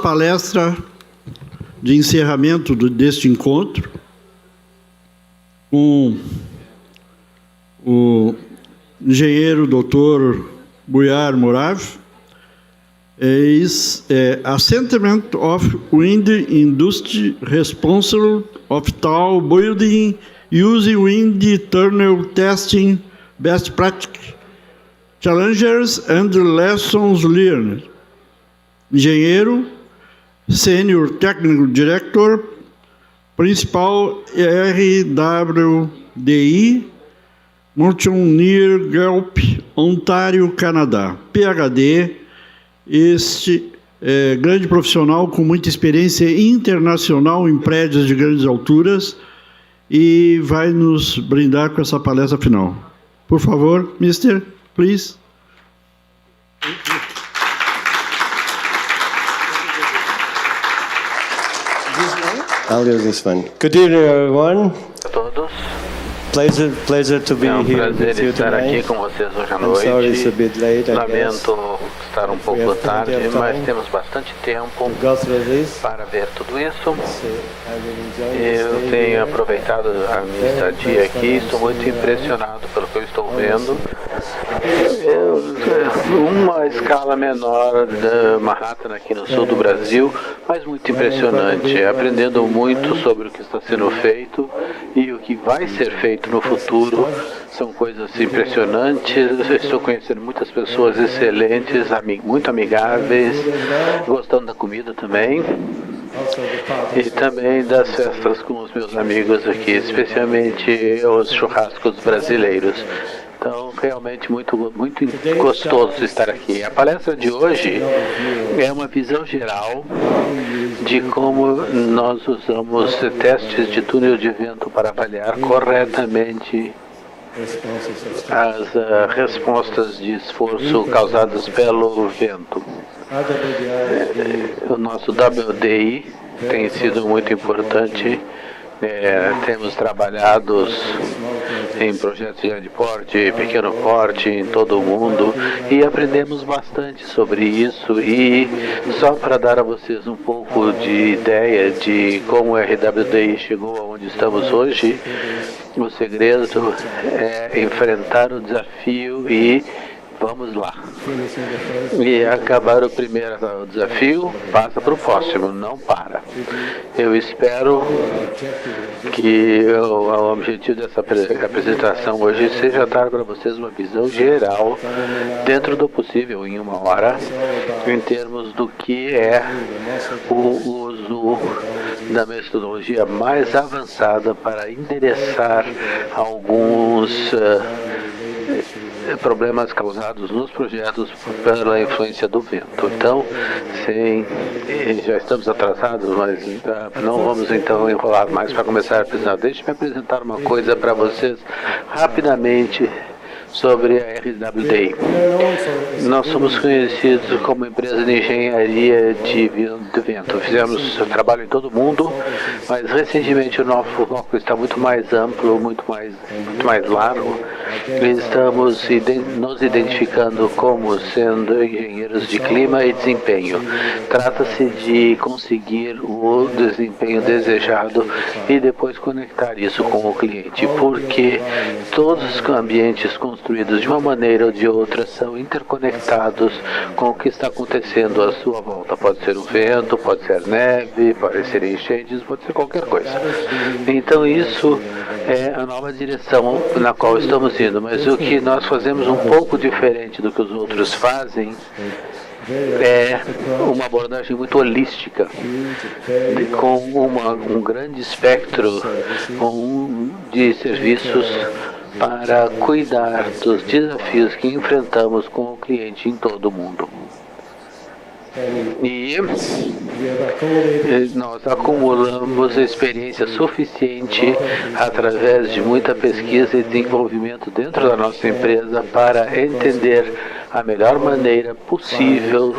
palestra de encerramento deste encontro com o engenheiro Dr. Bujar Morava, Assessment of Wind-Induced Responsible of Tall Building Using Wind Tunnel Testing Best Practice Challenges and Lessons Learned. Engenheiro, Senior Technical Director, Principal RWDI, Mountaineer Gulf, Ontário, Canadá. PhD, grande profissional com muita experiência internacional em prédios de grandes alturas e vai nos brindar com essa palestra final. Por favor, Mr. Please. I'll use this one. Good evening, everyone. A todos. Pleasure to be É um here prazer with you estar tonight. aqui com vocês hoje à I'm sorry it's a noite. bit late, I guess. Lamento estar um pouco tarde, mas temos bastante tempo Go through this. para ver tudo isso. So I've been enjoying the Eu stay tenho here. aproveitado a minha estadia aqui, estou muito impressionado pelo que eu estou vendo. Uma escala menor de Manhattan aqui no sul do Brasil, mas muito impressionante, aprendendo muito sobre o que está sendo feito e o que vai ser feito no futuro. São coisas impressionantes. Estou conhecendo muitas pessoas excelentes, muito amigáveis, gostando da comida também. E também das festas com os meus amigos aqui, especialmente os churrascos brasileiros. Então, realmente muito gostoso estar aqui. A palestra de hoje é uma visão geral de como nós usamos testes de túnel de vento para avaliar corretamente as respostas de esforço causadas pelo vento. O nosso WDI tem sido muito importante. Temos trabalhado em projetos de grande porte, pequeno porte, em todo o mundo e aprendemos bastante sobre isso. E só para dar a vocês um pouco de ideia de como o RWDI chegou aonde estamos hoje, o segredo é enfrentar o desafio e vamos lá. E acabar o primeiro desafio, passa para o próximo, não para. Eu espero que o objetivo dessa apresentação hoje seja dar para vocês uma visão geral, dentro do possível, em uma hora, em termos do que é o uso da metodologia mais avançada para endereçar alguns problemas causados nos projetos pela influência do vento. Então, já estamos atrasados, mas não vamos então enrolar mais para começar a apresentar. Deixe-me apresentar uma coisa para vocês rapidamente sobre a RWDI. Nós somos conhecidos como empresa de engenharia de vento. Fizemos trabalho em todo o mundo, mas recentemente o nosso foco está muito mais amplo, muito mais largo. Estamos nos identificando como sendo engenheiros de clima e desempenho. Trata-se de conseguir o desempenho desejado e depois conectar isso com o cliente, porque todos os ambientes construídos de uma maneira ou de outra são interconectados com o que está acontecendo à sua volta. Pode ser o vento, pode ser neve, pode ser enchentes, pode ser qualquer coisa. Então isso é a nova direção na qual estamos indo, mas o que nós fazemos um pouco diferente do que os outros fazem é uma abordagem muito holística, com um grande espectro de serviços para cuidar dos desafios que enfrentamos com o cliente em todo o mundo. E nós acumulamos experiência suficiente através de muita pesquisa e desenvolvimento dentro da nossa empresa para entender a melhor maneira possível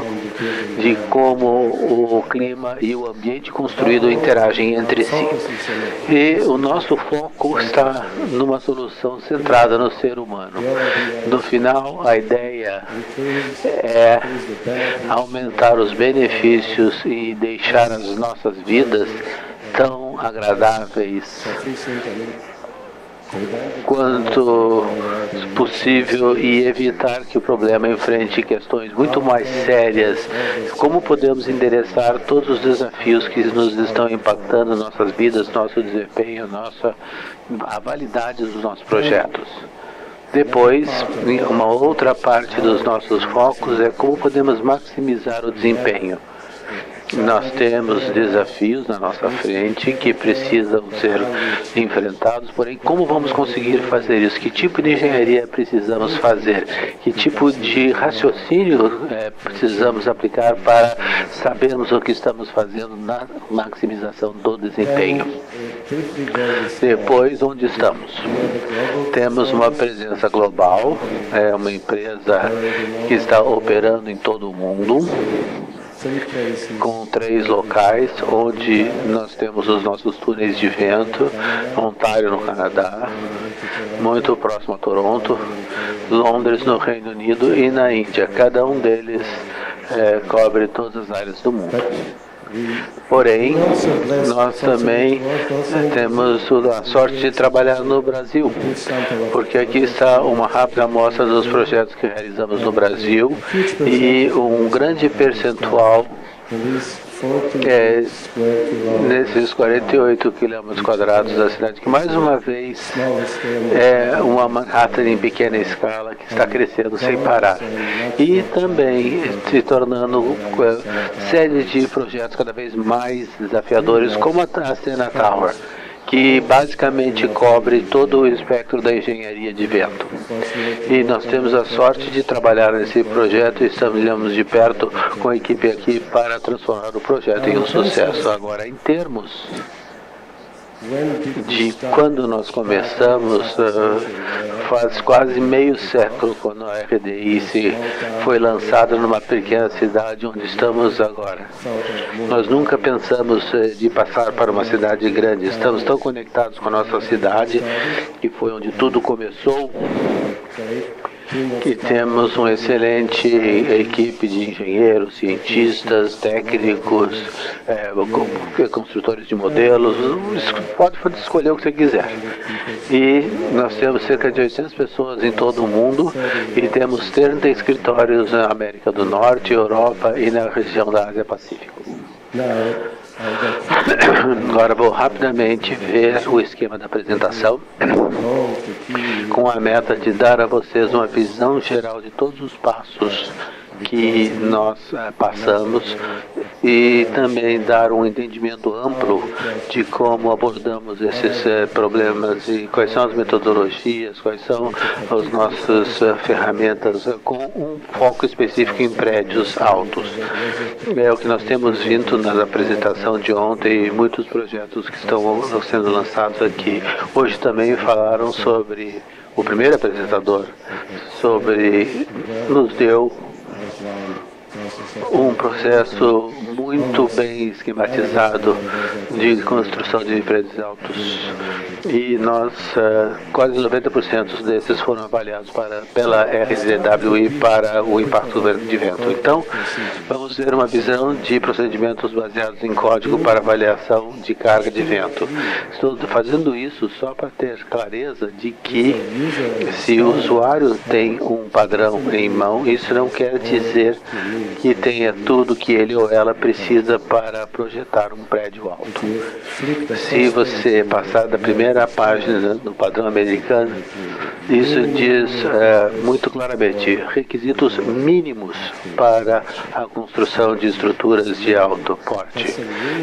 de como o clima e o ambiente construído interagem entre si. E o nosso foco está numa solução centrada no ser humano. No final, a ideia é aumentar os benefícios e deixar as nossas vidas tão agradáveis quanto possível e evitar que o problema enfrente questões muito mais sérias. Como podemos endereçar todos os desafios que nos estão impactando nossas vidas, nosso desempenho, a validade dos nossos projetos. Depois, uma outra parte dos nossos focos é como podemos maximizar o desempenho. Nós temos desafios na nossa frente que precisam ser enfrentados, porém, como vamos conseguir fazer isso? Que tipo de engenharia precisamos fazer? Que tipo de raciocínio precisamos aplicar para sabermos o que estamos fazendo na maximização do desempenho? Depois, onde estamos? Temos uma presença global, é uma empresa que está operando em todo o mundo, com 3 locais, onde nós temos os nossos túneis de vento: Ontário, no Canadá, muito próximo a Toronto, Londres, no Reino Unido, e na Índia. Cada um deles cobre todas as áreas do mundo. Porém, nós também temos a sorte de trabalhar no Brasil, porque aqui está uma rápida amostra dos projetos que realizamos no Brasil e um grande percentual nesses 48 quilômetros quadrados da cidade, que mais uma vez é uma Manhattan em pequena escala que está crescendo sem parar e também se tornando série de projetos cada vez mais desafiadores, como a Sena Tower, que basicamente cobre todo o espectro da engenharia de vento. E nós temos a sorte de trabalhar nesse projeto e estamos de perto com a equipe aqui para transformar o projeto em um sucesso. Agora, em termos de quando nós começamos, faz quase meio século, quando a RDI foi lançada numa pequena cidade onde estamos agora. Nós nunca pensamos de passar para uma cidade grande. Estamos tão conectados com a nossa cidade, que foi onde tudo começou, que temos uma excelente equipe de engenheiros, cientistas, técnicos, construtores de modelos. Pode escolher o que você quiser. E nós temos cerca de 800 pessoas em todo o mundo e temos 30 escritórios na América do Norte, Europa e na região da Ásia Pacífico. Agora vou rapidamente ver o esquema da apresentação, com a meta de dar a vocês uma visão geral de todos os passos que nós passamos e também dar um entendimento amplo de como abordamos esses problemas e quais são as metodologias, quais são as nossas ferramentas, com um foco específico em prédios altos. É o que nós temos visto na apresentação de ontem e muitos projetos que estão sendo lançados aqui. Hoje também falaram sobre, o primeiro apresentador, nos deu um processo muito bem esquematizado de construção de prédios altos. E nós, quase 90% desses foram avaliados pela RZWI para o impacto de vento. Então, vamos ver uma visão de procedimentos baseados em código para avaliação de carga de vento. Estou fazendo isso só para ter clareza de que, se o usuário tem um padrão em mão, isso não quer dizer que tenha tudo que ele ou ela precisa para projetar um prédio alto. Se você passar da primeira página do padrão americano, isso diz muito claramente requisitos mínimos para a construção de estruturas de alto porte.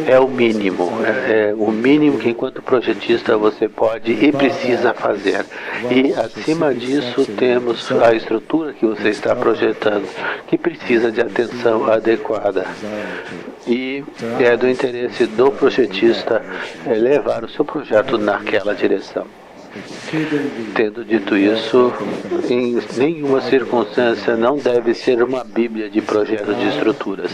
É o mínimo que enquanto projetista você pode e precisa fazer. E acima disso temos a estrutura que você está projetando, que precisa de atenção adequada. E é do interesse do projetista levar o seu projeto naquela direção. Tendo dito isso, em nenhuma circunstância não deve ser uma bíblia de projetos de estruturas.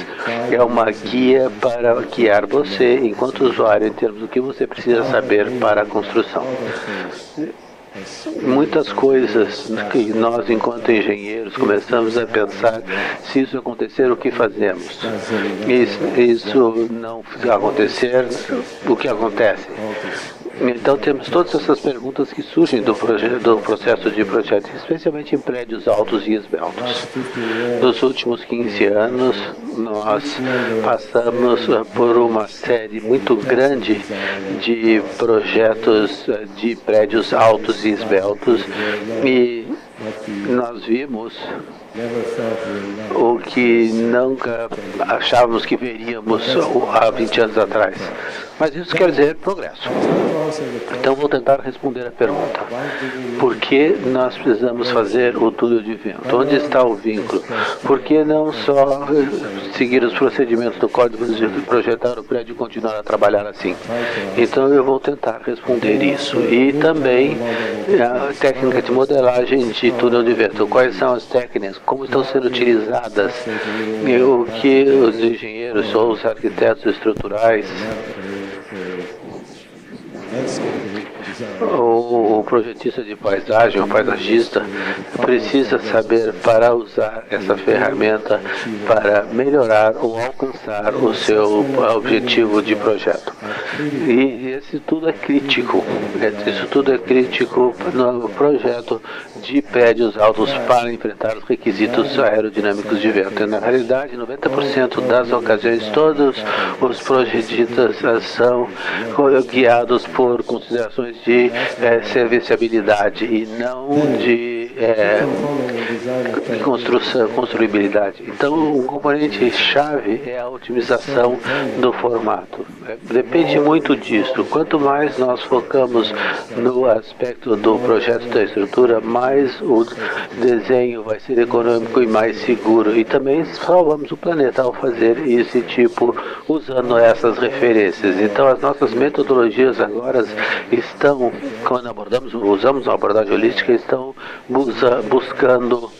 É uma guia para guiar você, enquanto usuário, em termos do que você precisa saber para a construção. Muitas coisas que nós, enquanto engenheiros, começamos a pensar: se isso acontecer, o que fazemos? Isso não acontecer, o que acontece? Então temos todas essas perguntas que surgem do processo de projeto, especialmente em prédios altos e esbeltos. Nos últimos 15 anos, nós passamos por uma série muito grande de projetos de prédios altos e esbeltos, e nós vimos o que nunca achávamos que veríamos há 20 anos atrás. Mas isso quer dizer progresso. Então vou tentar responder a pergunta. Por que nós precisamos fazer o túnel de vento? Onde está o vínculo? Por que não só seguir os procedimentos do código de projetar o prédio e continuar a trabalhar assim? Então eu vou tentar responder isso. E também a técnica de modelagem de túnel de vento. Quais são as técnicas? Como estão sendo utilizadas? O que os engenheiros ou os arquitetos estruturais, o projetista de paisagem, o paisagista, precisa saber para usar essa ferramenta para melhorar ou alcançar o seu objetivo de projeto. E isso tudo é crítico. Isso tudo é crítico no projeto de prédios altos para enfrentar os requisitos aerodinâmicos de vento. E, na realidade, 90% das ocasiões, todos os projetistas são guiados por considerações de serviciabilidade e não de construibilidade. Então, um componente-chave é a otimização do formato. Depende muito disso. Quanto mais nós focamos no aspecto do projeto da estrutura, mais o desenho vai ser econômico e mais seguro. E também salvamos o planeta ao fazer esse tipo, usando essas referências. Então, as nossas metodologias agora estão, quando usamos uma abordagem holística, estão buscando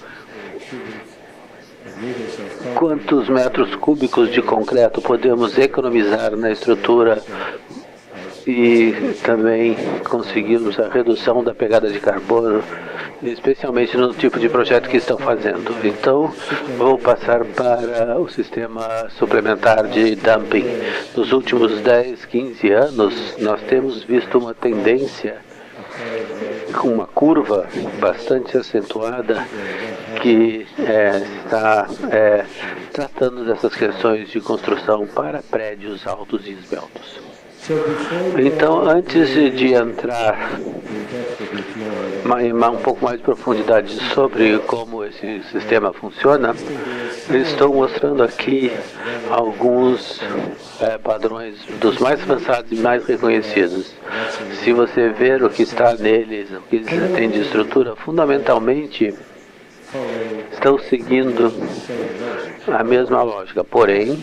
quantos metros cúbicos de concreto podemos economizar na estrutura e também conseguimos a redução da pegada de carbono, especialmente no tipo de projeto que estão fazendo. Então, vou passar para o sistema suplementar de dumping. Nos últimos 10, 15 anos, nós temos visto uma tendência com uma curva bastante acentuada que está tratando dessas questões de construção para prédios altos e esbeltos. Então, antes de entrar em um pouco mais de profundidade sobre como esse sistema funciona, estou mostrando aqui alguns padrões dos mais avançados e mais reconhecidos. Se você ver o que está neles, o que eles têm de estrutura, fundamentalmente estão seguindo a mesma lógica, porém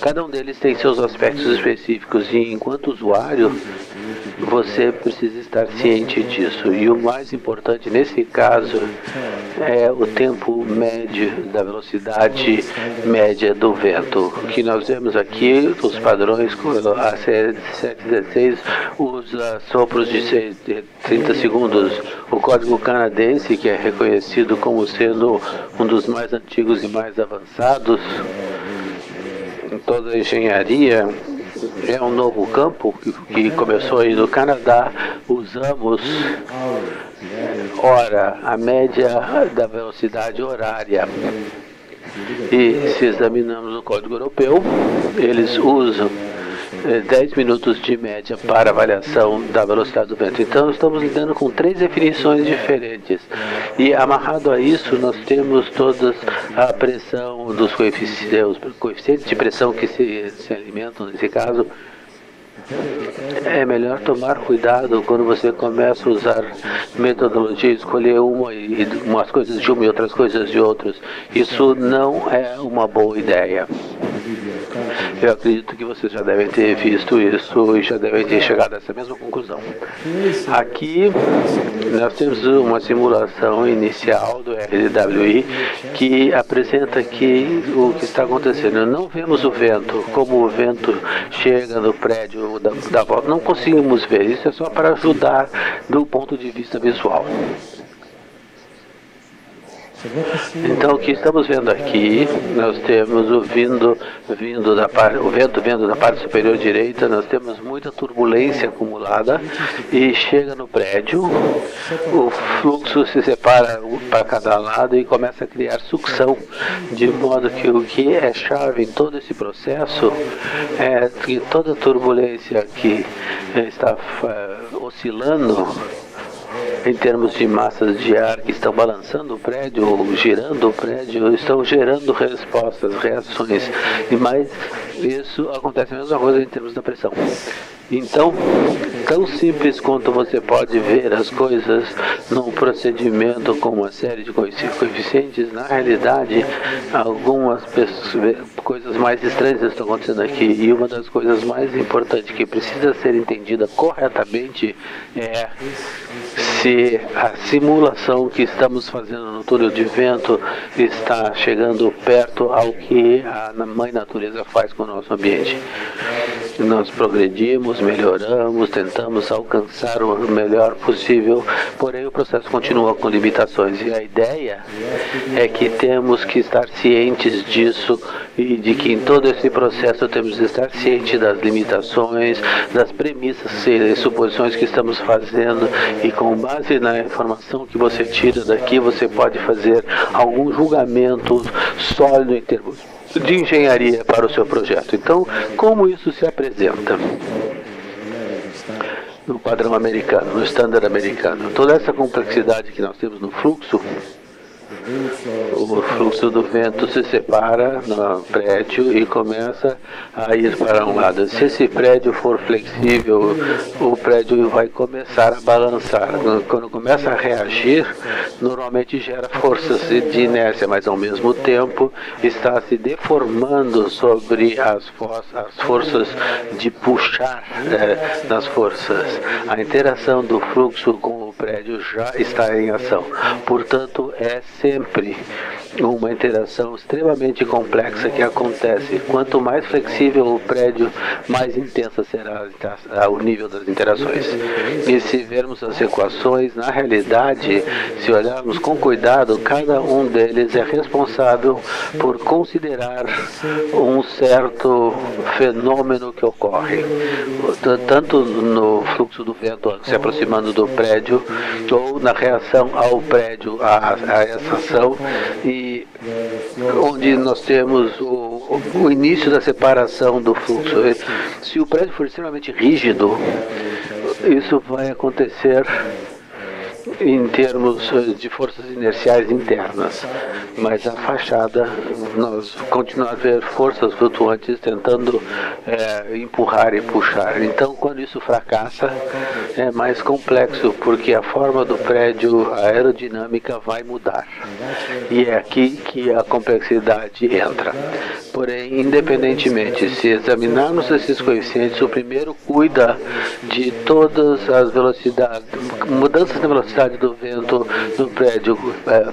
cada um deles tem seus aspectos específicos e, enquanto usuário, você precisa estar ciente disso. E o mais importante nesse caso é o tempo médio da velocidade média do vento. O que nós vemos aqui, os padrões, a C716 usa sopros de 30 segundos. O código canadense, que é reconhecido como sendo um dos mais antigos e mais avançados em toda a engenharia, é um novo campo que começou aí no Canadá. Usamos a média da velocidade horária. E se examinamos o código europeu, eles usam 10 minutos de média para avaliação da velocidade do vento. Então, estamos lidando com 3 definições diferentes. E amarrado a isso, nós temos toda a pressão dos coeficientes de pressão que se alimentam nesse caso. É melhor tomar cuidado quando você começa a usar metodologia, escolher umas coisas de uma e outras coisas de outras. Isso não é uma boa ideia. Eu acredito que vocês já devem ter visto isso e já devem ter chegado a essa mesma conclusão. Aqui nós temos uma simulação inicial do RDWI que apresenta que o que está acontecendo. Não vemos o vento, como o vento chega no prédio da volta, não conseguimos ver. Isso é só para ajudar do ponto de vista visual. Então o que estamos vendo aqui, nós temos o vento vindo da parte superior direita, nós temos muita turbulência acumulada e chega no prédio, o fluxo se separa para cada lado e começa a criar sucção, de modo que o que é chave em todo esse processo é que toda turbulência que está oscilando em termos de massas de ar que estão balançando o prédio, ou girando o prédio, estão gerando respostas, reações. Mas isso acontece a mesma coisa em termos da pressão. Então, tão simples quanto você pode ver as coisas num procedimento com uma série de coeficientes, na realidade, algumas coisas mais estranhas estão acontecendo aqui. E uma das coisas mais importantes que precisa ser entendida corretamente é se a simulação que estamos fazendo no túnel de vento está chegando perto ao que a Mãe Natureza faz com o nosso ambiente. Nós progredimos, melhoramos, tentamos alcançar o melhor possível, porém o processo continua com limitações. E a ideia é que temos que estar cientes disso e de que em todo esse processo temos que estar cientes das limitações, das premissas e suposições que estamos fazendo, e com base na informação que você tira daqui, você pode fazer algum julgamento sólido em termos de engenharia para o seu projeto. Então, como isso se apresenta no padrão americano, no estándar americano? Toda essa complexidade que nós temos no fluxo, o fluxo do vento se separa no prédio e começa a ir para um lado. Se esse prédio for flexível, o prédio vai começar a balançar. Quando começa a reagir, normalmente gera forças de inércia, mas ao mesmo tempo está se deformando sobre as forças de puxar nas forças. A interação do fluxo com o prédio já está em ação. Portanto, é sempre uma interação extremamente complexa que acontece. Quanto mais flexível o prédio, mais intensa será o nível das interações. E se vermos as equações, na realidade, se olharmos com cuidado, cada um deles é responsável por considerar um certo fenômeno que ocorre, tanto no fluxo do vento se aproximando do prédio, ou na reação ao prédio, a essa ação, e onde nós temos o início da separação do fluxo. Se o prédio for extremamente rígido, isso vai acontecer em termos de forças inerciais internas, mas a fachada, nós continuamos a ver forças flutuantes tentando empurrar e puxar. Então, quando isso fracassa, é mais complexo, porque a forma do prédio, a aerodinâmica vai mudar. E é aqui que a complexidade entra. Porém, independentemente, se examinarmos esses coeficientes, o primeiro cuida de todas as velocidades, mudanças na velocidade do vento no prédio,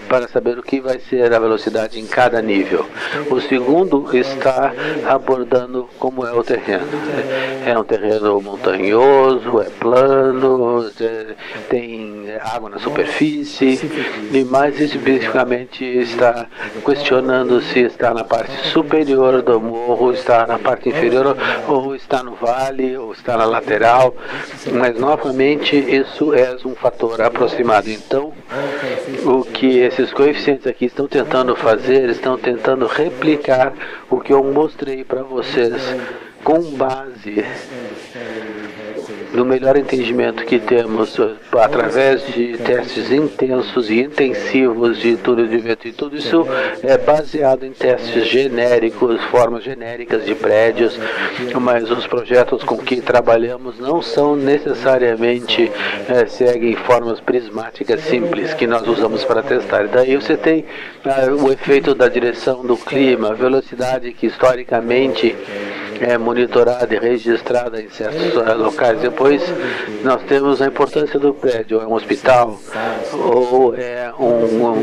para saber o que vai ser a velocidade em cada nível. O segundo está abordando como é o terreno. É um terreno montanhoso, é plano, tem água na superfície, e mais especificamente está questionando se está na parte superior do morro, está na parte inferior, ou está no vale, ou está na lateral. Mas novamente isso é um fator aproximado. Então, o que esses coeficientes aqui estão tentando fazer, estão tentando replicar o que eu mostrei para vocês com base no melhor entendimento que temos através de testes intensos e intensivos de túnel de vento, e tudo isso é baseado em testes genéricos, formas genéricas de prédios, mas os projetos com que trabalhamos não são necessariamente seguem formas prismáticas simples que nós usamos para testar. Daí você tem o efeito da direção do clima, a velocidade que historicamente é monitorada e registrada em certos locais. Depois nós temos a importância do prédio, é um hospital, ou é um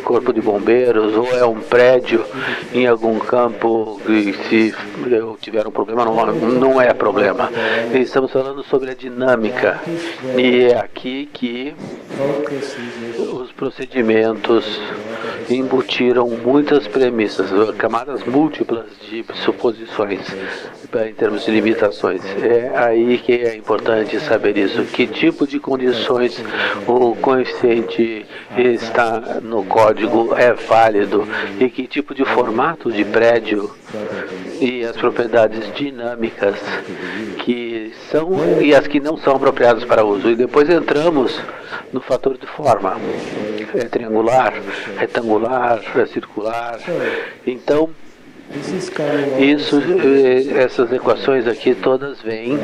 corpo de bombeiros, ou é um prédio em algum campo e se eu tiver um problema, não é problema. E estamos falando sobre a dinâmica, e é aqui que os procedimentos embutiram muitas premissas, camadas múltiplas de suposições em termos de limitações. É aí que é importante saber isso. Que tipo de condições o coeficiente está no código é válido e que tipo de formato de prédio e as propriedades dinâmicas que são e as que não são apropriadas para uso. E depois entramos no fator de forma. É triangular, retangular, é circular. Então, essas equações aqui todas vêm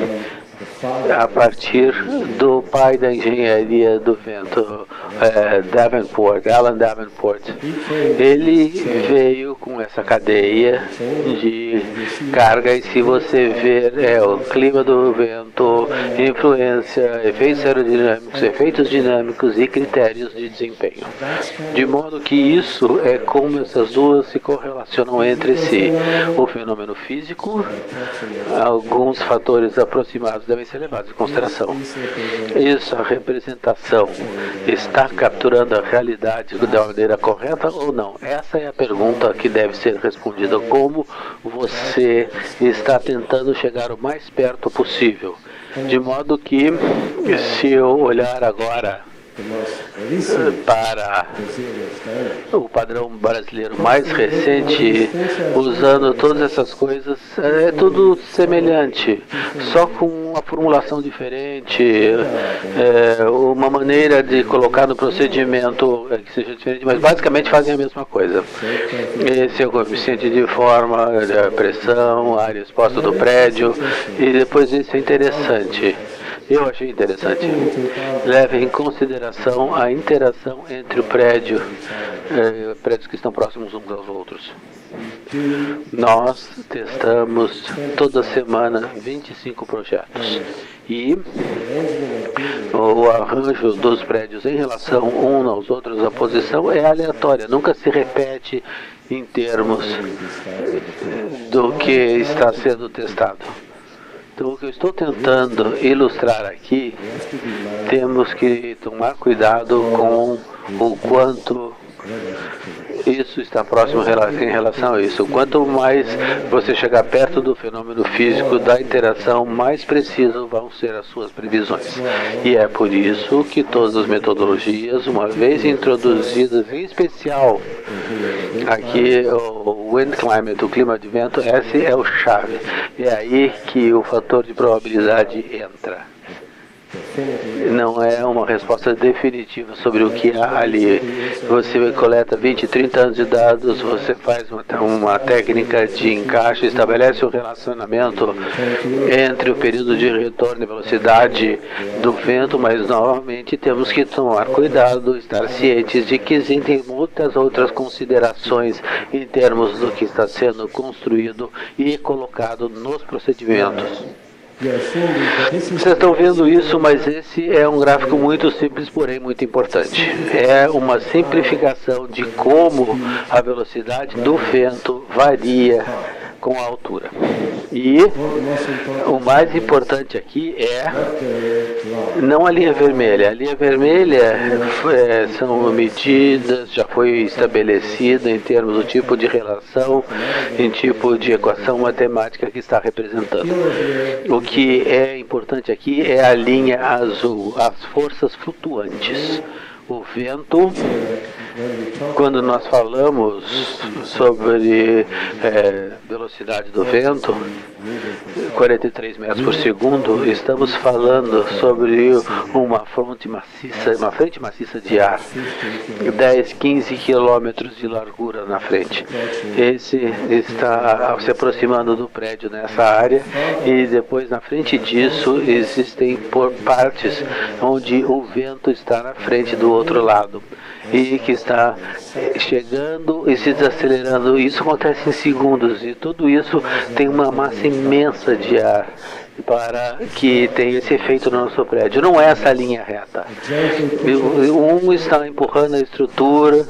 a partir do pai da engenharia do vento, Alan Davenport. Ele veio com essa cadeia de carga, e se você ver o clima do vento, influência, efeitos aerodinâmicos, efeitos dinâmicos e critérios de desempenho. De modo que isso é como essas duas se correlacionam entre si. O fenômeno físico, alguns fatores aproximados devem ser levados em consideração. Essa representação está capturando a realidade da maneira correta ou não? Essa é a pergunta que deve ser respondida. Como você está tentando chegar o mais perto possível? De modo que, se eu olhar agora para o padrão brasileiro mais recente, usando todas essas coisas, é tudo semelhante, só com uma formulação diferente, uma maneira de colocar no procedimento que seja diferente, mas basicamente fazem a mesma coisa. Esse é o coeficiente de forma, a pressão, a área exposta do prédio, e depois isso é interessante. Eu achei interessante. Leve em consideração a interação entre o prédios que estão próximos uns aos outros. Nós testamos toda semana 25 projetos. E o arranjo dos prédios em relação uns aos outros, a posição é aleatória, nunca se repete em termos do que está sendo testado. Então, o que eu estou tentando ilustrar aqui, temos que tomar cuidado com o quanto isso está próximo em relação a isso. Quanto mais você chegar perto do fenômeno físico da interação, mais precisas vão ser as suas previsões. E é por isso que todas as metodologias, uma vez introduzidas, em especial aqui o Wind Climate, o clima de vento, esse é o chave. É aí que o fator de probabilidade entra. Não é uma resposta definitiva sobre o que há ali. Você coleta 20, 30 anos de dados, você faz uma técnica de encaixe, estabelece um relacionamento entre o período de retorno e velocidade do vento, mas novamente temos que tomar cuidado, estar cientes de que existem muitas outras considerações em termos do que está sendo construído e colocado nos procedimentos. Vocês estão vendo isso, mas esse é um gráfico muito simples, porém muito importante. É uma simplificação de como a velocidade do vento varia com a altura. E o mais importante aqui é não a linha vermelha. A linha vermelha são medidas, já foi estabelecida em termos do tipo de relação, em tipo de equação matemática que está representando. O que é importante aqui é a linha azul, as forças flutuantes. O vento Quando nós falamos sobre velocidade do vento, 43 metros por segundo, estamos falando sobre uma frente maciça de ar, 10, 15 quilômetros de largura na frente. Esse está se aproximando do prédio nessa área, e depois na frente disso existem partes onde o vento está na frente do outro lado e que está chegando e se desacelerando. Isso acontece em segundos, e tudo isso tem uma massa imensa de ar para que tenha esse efeito no nosso prédio. Não é essa linha reta. Um está empurrando a estrutura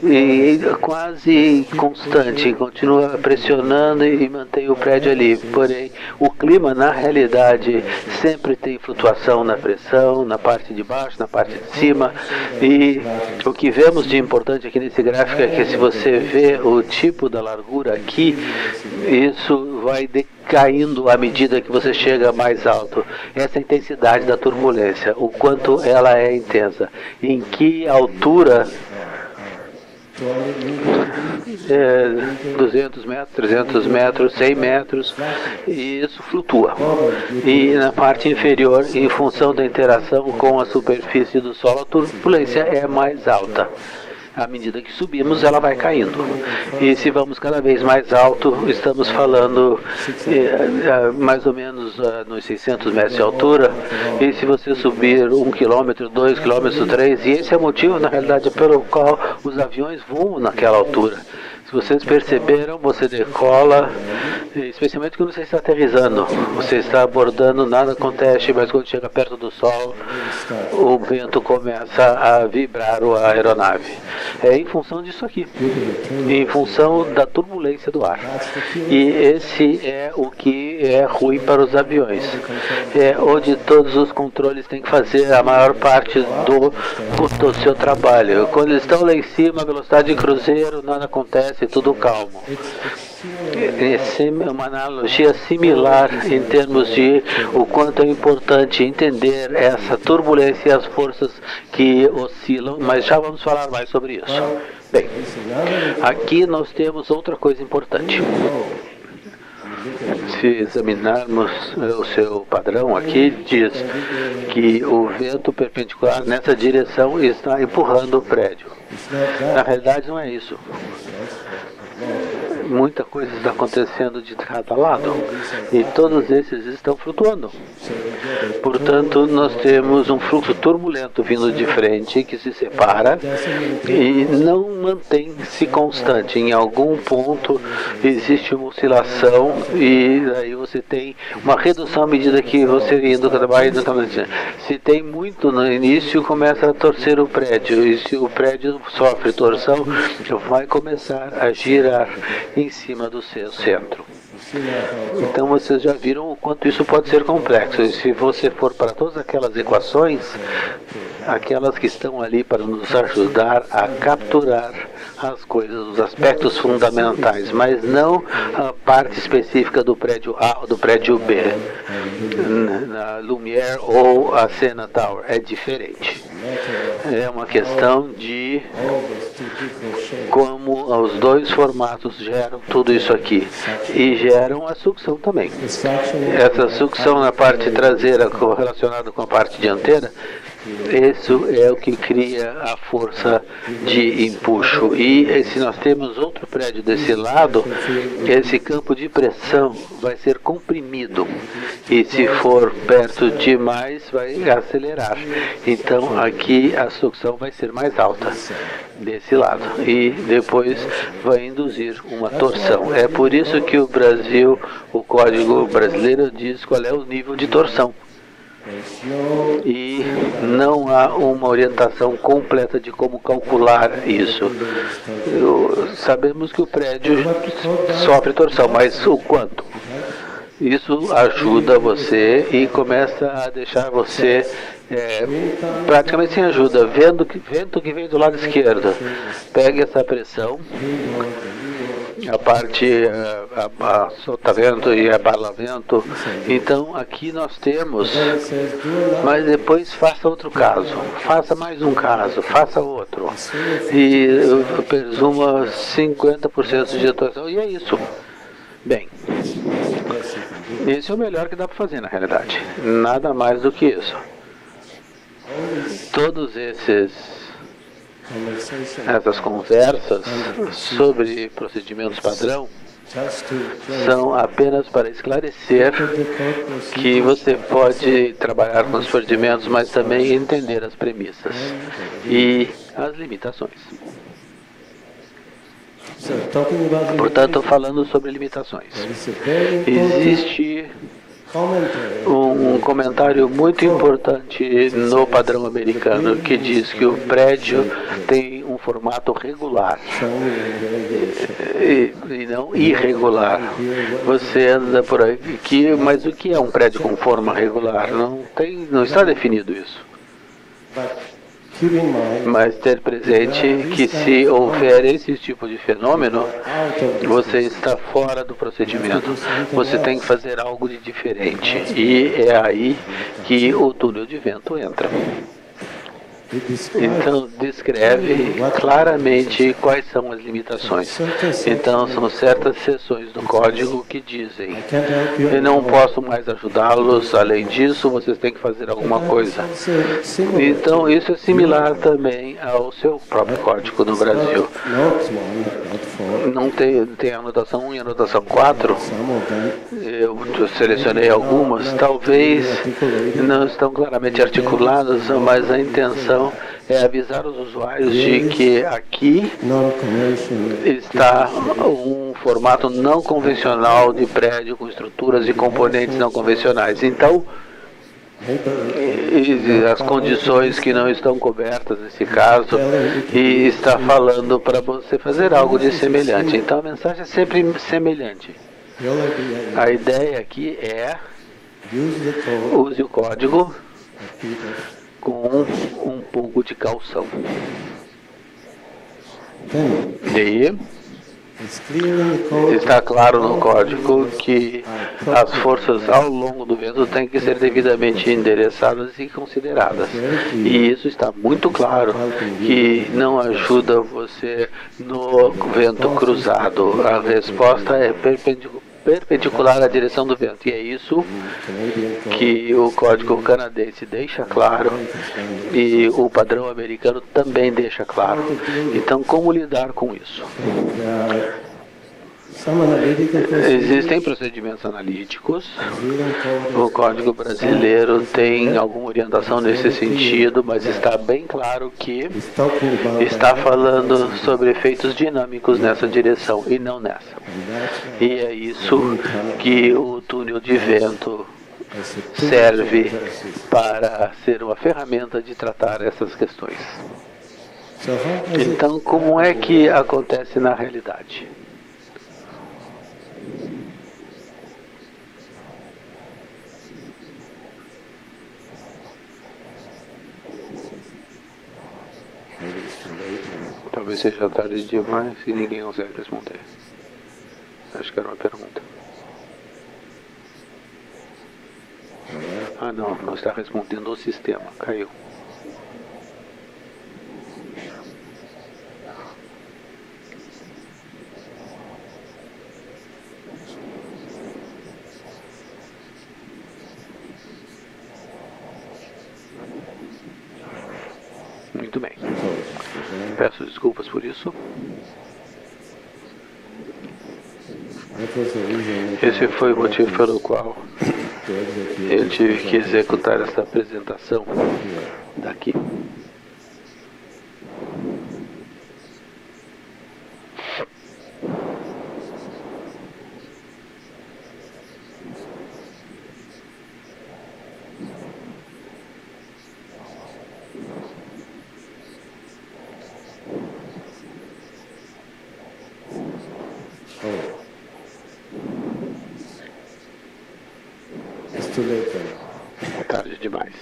e quase constante, continua pressionando e mantém o prédio ali. Porém, o clima, na realidade, sempre tem flutuação na pressão, na parte de baixo, na parte de cima. E o que vemos de importante aqui nesse gráfico é que, se você vê o tipo da largura aqui, isso vai decaindo à medida que você chega mais alto. Essa é a intensidade da turbulência, o quanto ela é intensa, em que altura 200 metros, 300 metros, 100 metros, e isso flutua. E na parte inferior, em função da interação com a superfície do solo, a turbulência é mais alta. À medida que subimos, ela vai caindo. E se vamos cada vez mais alto, estamos falando mais ou menos nos 600 metros de altura. E se você subir 1 quilômetro, 2 quilômetros, 3, e esse é o motivo, na realidade, pelo qual os aviões voam naquela altura. Se vocês perceberam, você decola, especialmente quando você está aterrissando. Você está abordando, nada acontece, mas quando chega perto do sol, o vento começa a vibrar a aeronave. É em função disso aqui, em função da turbulência do ar. E esse é o que é ruim para os aviões. É onde todos os controles têm que fazer a maior parte do seu trabalho. Quando eles estão lá em cima, a velocidade de cruzeiro, nada acontece, tudo calmo. É uma analogia similar em termos de o quanto é importante entender essa turbulência e as forças que oscilam, mas já vamos falar mais sobre isso. Bem, aqui nós temos outra coisa importante. Se examinarmos o seu padrão aqui, diz que o vento perpendicular nessa direção está empurrando o prédio. Na realidade, não é isso. Muita coisa está acontecendo de cada lado, e todos esses estão flutuando. Portanto, nós temos um fluxo turbulento vindo de frente que se separa e não mantém-se constante. Em algum ponto existe uma oscilação, e aí você tem uma redução à medida que você indo cada vez. Se tem muito no início, começa a torcer o prédio, e se o prédio sofre torção, vai começar a girar em cima do seu centro. Então vocês já viram o quanto isso pode ser complexo. E se você for para todas aquelas equações, aquelas que estão ali para nos ajudar a capturar as coisas, os aspectos fundamentais, mas não a parte específica do prédio A ou do prédio B, na Lumière ou a Sena Tower, é diferente. É uma questão de como os dois formatos geram tudo isso aqui, e geram a sucção também. Essa sucção na parte traseira relacionada com a parte dianteira, isso é o que cria a força de empuxo. E se nós temos outro prédio desse lado, esse campo de pressão vai ser comprimido, e se for perto demais, vai acelerar. Então aqui a sucção vai ser mais alta desse lado, e depois vai induzir uma torção. É por isso que o código brasileiro diz qual é o nível de torção. E não há uma orientação completa de como calcular isso. Sabemos que o prédio sofre torção, mas o quanto? Isso ajuda você e começa a deixar você praticamente sem ajuda. Vento que vem do lado esquerdo, pegue essa pressão a parte solta-vento e abalamento. Então aqui nós temos, mas depois faça outro caso, faça mais um caso, faça outro. E presuma 50% de atuação, e é isso. Bem, esse é o melhor que dá para fazer na realidade, nada mais do que isso. Todos essas conversas sobre procedimentos padrão são apenas para esclarecer que você pode trabalhar com os procedimentos, mas também entender as premissas e as limitações. Portanto, falando sobre limitações, existe um comentário muito importante no padrão americano que diz que o prédio tem um formato regular e não irregular. Você anda por aqui, mas o que é um prédio com forma regular? Não está definido isso. Mas ter presente que se houver esse tipo de fenômeno, você está fora do procedimento. Você tem que fazer algo de diferente. E é aí que o túnel de vento entra. Então, descreve claramente quais são as limitações. Então, são certas seções do código que dizem: eu não posso mais ajudá-los, além disso, vocês têm que fazer alguma coisa. Então, isso é similar também ao seu próprio código no Brasil. Não tem anotação 1 e anotação 4. Eu selecionei algumas, talvez não estão claramente articuladas, mas a intenção é avisar os usuários de que aqui está um formato não convencional de prédio com estruturas e componentes não convencionais. Então, as condições que não estão cobertas nesse caso, e está falando para você fazer algo de semelhante. Então, a mensagem é sempre semelhante. A ideia aqui é: use o código com um pouco de caução. E aí, está claro no código que as forças ao longo do vento têm que ser devidamente endereçadas e consideradas. E isso está muito claro, que não ajuda você no vento cruzado. A resposta é perpendicular à direção do vento. E é isso que o código canadense deixa claro e o padrão americano também deixa claro. Então, como lidar com isso? Existem procedimentos analíticos. O Código brasileiro tem alguma orientação nesse sentido, mas está bem claro que está falando sobre efeitos dinâmicos nessa direção e não nessa. E é isso que o túnel de vento serve para ser uma ferramenta de tratar essas questões. Então, como é que acontece na realidade? Talvez seja tarde demais e ninguém consegue responder. Acho que era uma pergunta. Ah, não está respondendo o sistema. Caiu. Muito bem. Peço desculpas por isso. Esse foi o motivo pelo qual eu tive que executar essa apresentação daqui. É tarde demais.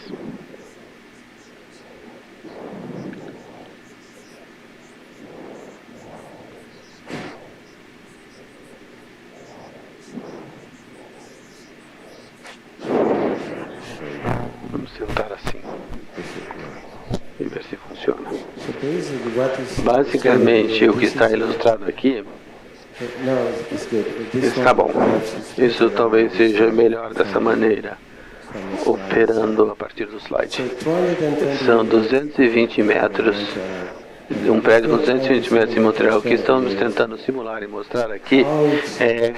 funciona. Basicamente, o que está ilustrado aqui está bom. Isso talvez seja melhor dessa maneira, operando a partir do slide. São 220 metros, um prédio com 220 metros em Montreal. O que estamos tentando simular e mostrar aqui é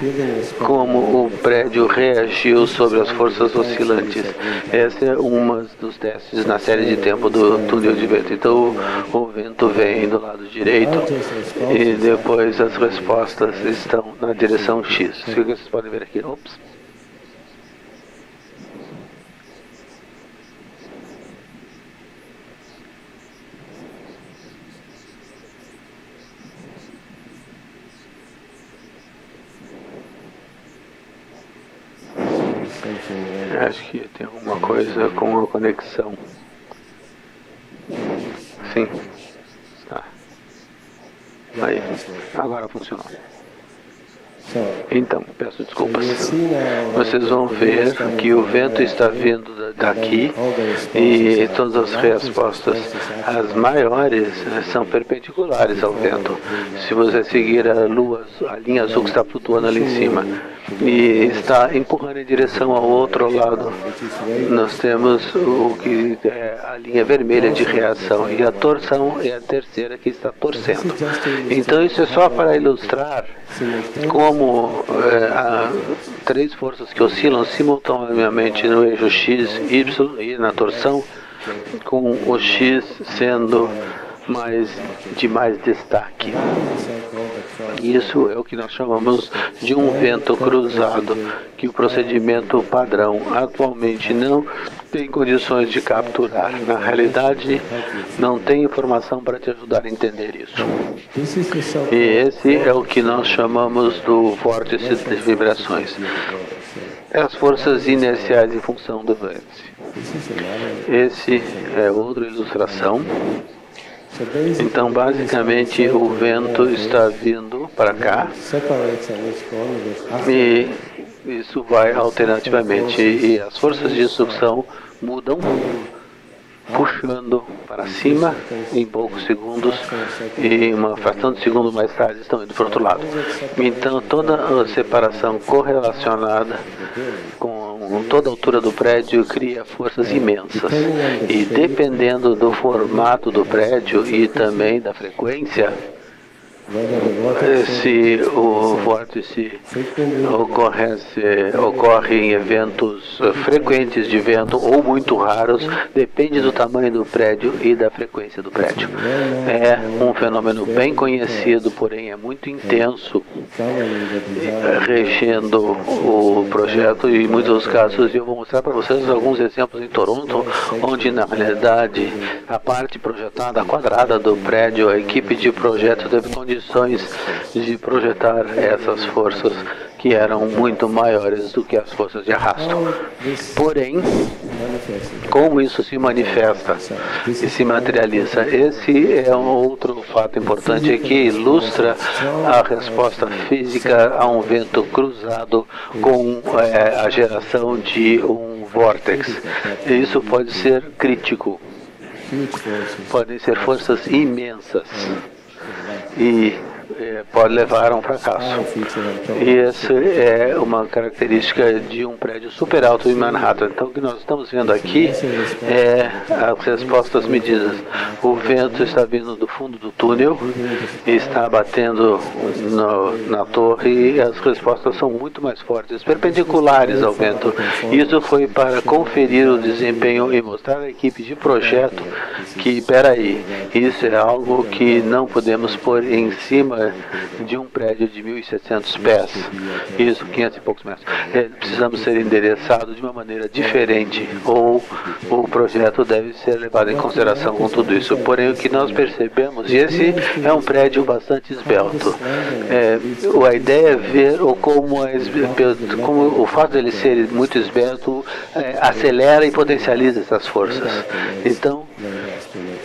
como o prédio reagiu sobre as forças oscilantes. Essa é uma dos testes na série de tempo do túnel de vento. Então o vento vem do lado direito e depois as respostas estão na direção X. O que vocês podem ver aqui? Ops. Acho que tem alguma coisa com a conexão. Sim. Tá. Aí. Agora funcionou. Então, peço desculpas. Vocês vão ver que o vento está vindo daqui e todas as respostas, as maiores, são perpendiculares ao vento. Se você seguir a linha azul que está flutuando ali em cima e está empurrando em direção ao outro lado, nós temos o que é a linha vermelha de reação, e a torção é a terceira que está torcendo. Então isso é só para ilustrar como há três forças que oscilam simultaneamente no eixo X, Y e na torção, com o X sendo de mais destaque. Isso é o que nós chamamos de um vento cruzado, que o procedimento padrão atualmente não tem condições de capturar. Na realidade, não tem informação para te ajudar a entender isso. E esse é o que nós chamamos do vórtice de vibrações. As forças inerciais em função do vórtice. Esse é outra ilustração. Então, basicamente, o vento está vindo para cá e isso vai alternativamente, e as forças de sucção mudam, puxando para cima em poucos segundos, e uma fração de segundo mais tarde estão indo para o outro lado. Então, toda a separação correlacionada com toda a altura do prédio cria forças imensas, e dependendo do formato do prédio e também da frequência, se o vórtice ocorre em eventos frequentes de vento ou muito raros, depende do tamanho do prédio e da frequência do prédio. É um fenômeno bem conhecido, porém é muito intenso, regendo o projeto, e em muitos casos eu vou mostrar para vocês alguns exemplos em Toronto, onde na realidade a parte projetada, a quadrada do prédio, a equipe de projeto teve condições de projetar essas forças que eram muito maiores do que as forças de arrasto. Porém, como isso se manifesta e se materializa, esse é um outro fato importante que ilustra a resposta física a um vento cruzado com a geração de um vórtex. Isso pode ser crítico. Podem ser forças imensas e pode levar a um fracasso. E essa é uma característica de um prédio super alto em Manhattan. Então, o que nós estamos vendo aqui é as respostas medidas. O vento está vindo do fundo do túnel, está batendo na torre, e as respostas são muito mais fortes, perpendiculares ao vento. Isso foi para conferir o desempenho e mostrar à equipe de projeto que, peraí, isso é algo que não podemos pôr em cima de um prédio de 1.700 pés, isso, 500 e poucos metros. Precisamos ser endereçados de uma maneira diferente, ou o projeto deve ser levado em consideração com tudo isso. Porém, o que nós percebemos, e esse é um prédio bastante esbelto, a ideia é ver como o fato dele ser muito esbelto acelera e potencializa essas forças. Então,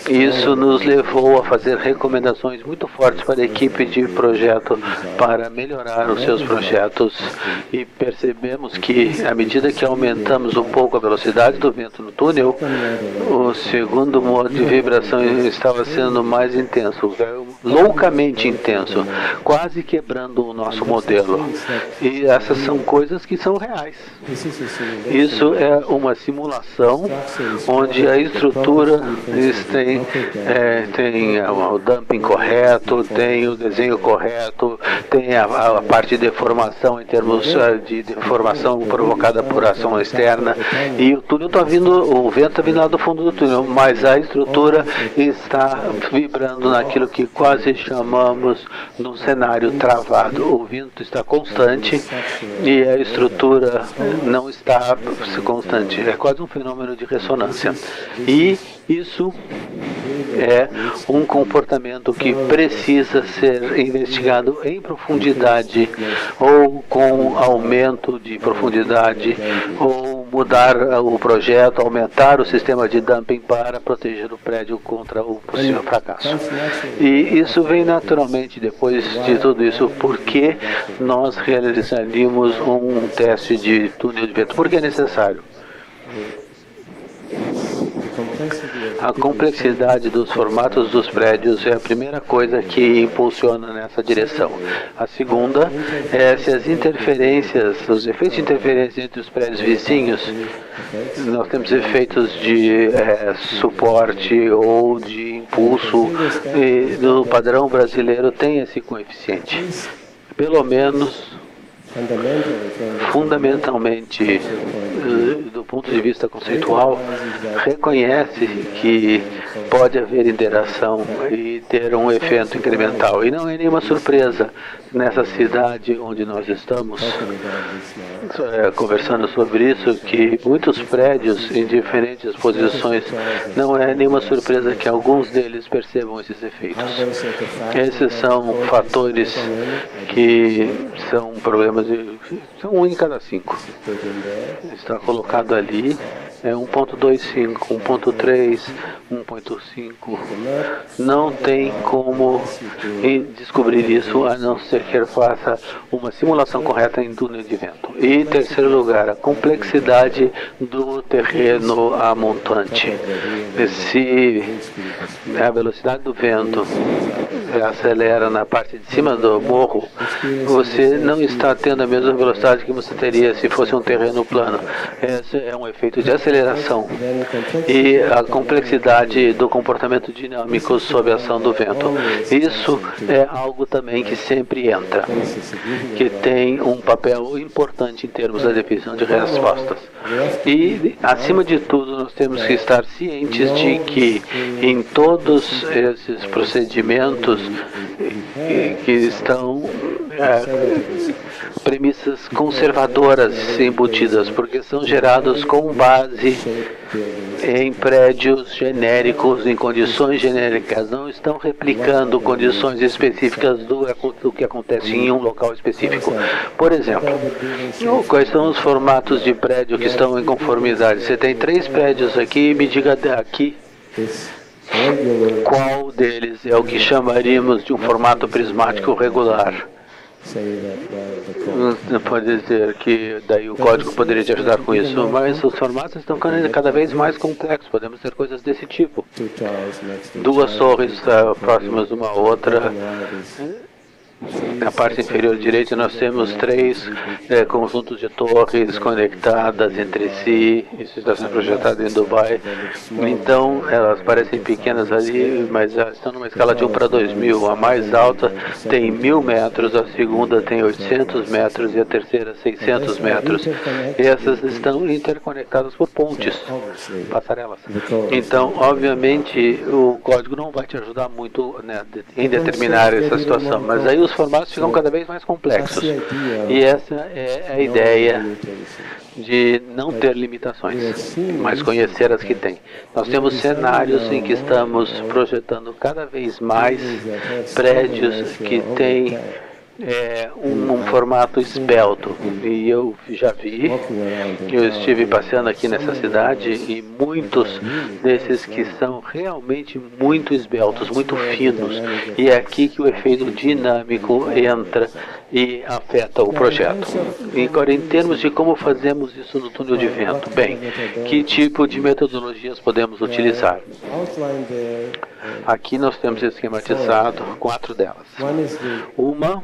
Isso nos levou a fazer recomendações muito fortes para a equipe de projeto para melhorar os seus projetos e percebemos que, à medida que aumentamos um pouco a velocidade do vento no túnel, o segundo modo de vibração estava sendo mais intenso, loucamente intenso, quase quebrando o nosso modelo. E essas são coisas que são reais. Isso é uma simulação onde a estrutura tem o dumping correto, tem o desenho correto, tem a parte de deformação em termos de deformação provocada por ação externa, e o túnel está vindo, o vento está vindo lá do fundo do túnel, mas a estrutura está vibrando naquilo que quase chamamos num cenário travado. O vento está constante e a estrutura não está constante. É quase um fenômeno de ressonância. E isso é um comportamento que precisa ser investigado em profundidade, ou com aumento de profundidade, ou mudar o projeto, aumentar o sistema de dumping para proteger o prédio contra o possível fracasso. E isso vem naturalmente depois de tudo isso, porque nós realizaríamos um teste de túnel de vento. Por que é necessário? A complexidade dos formatos dos prédios é a primeira coisa que impulsiona nessa direção. A segunda é se as interferências, os efeitos de interferência entre os prédios vizinhos, nós temos efeitos de suporte ou de impulso, e no padrão brasileiro tem esse coeficiente. Pelo menos fundamentalmente, do ponto de vista conceitual, reconhece que pode haver interação e ter um efeito incremental. E não é nenhuma surpresa nessa cidade onde nós estamos conversando sobre isso, que muitos prédios em diferentes posições, não é nenhuma surpresa que alguns deles percebam esses efeitos. Esses são fatores que são problemas, são 1 em cada 5. Está colocado ali, é 1.25, 1.3, 1.5. Não tem como descobrir isso, a não ser que faça uma simulação correta em túnel de vento. E, em terceiro lugar, a complexidade do terreno amontante. Se a velocidade do vento acelera na parte de cima do morro, você não está tendo a mesma velocidade que você teria se fosse um terreno plano. Esse é um efeito de aceleração. E a complexidade do comportamento dinâmico sob a ação do vento. Isso é algo também que sempre entra, que tem um papel importante em termos da definição de respostas. E, acima de tudo, nós temos que estar cientes de que em todos esses procedimentos que estão premissas conservadoras embutidas, porque são gerados com base em prédios genéricos, em condições genéricas, não estão replicando condições específicas do que acontece em um local específico. Por exemplo, quais são os formatos de prédio que estão em conformidade? Você tem 3 prédios aqui, me diga aqui qual deles é o que chamaríamos de um formato prismático regular. Pode dizer que daí o código poderia te ajudar com isso, mas os formatos estão cada vez mais complexos. Podemos ter coisas desse tipo. 2 torres próximas uma à outra. Na parte inferior direita nós temos 3 conjuntos de torres conectadas entre si. Isso está sendo projetado em Dubai. Então elas parecem pequenas ali, mas estão numa escala de 1 para 2.000. A mais alta tem 1.000 metros, a segunda tem 800 metros e a terceira 600 metros. E essas estão interconectadas por pontes, passarelas. Então, obviamente, o código não vai te ajudar muito, né, em determinar essa situação, mas aí os formatos ficam cada vez mais complexos. E essa é a ideia de não ter limitações, mas conhecer as que tem. Nós temos cenários em que estamos projetando cada vez mais prédios que têm é um formato esbelto, e eu já vi, eu estive passeando aqui nessa cidade e muitos desses que são realmente muito esbeltos, muito finos, e é aqui que o efeito dinâmico entra e afeta o projeto. E agora, em termos de como fazemos isso no túnel de vento, bem, que tipo de metodologias podemos utilizar? Aqui nós temos esquematizado 4 delas. Uma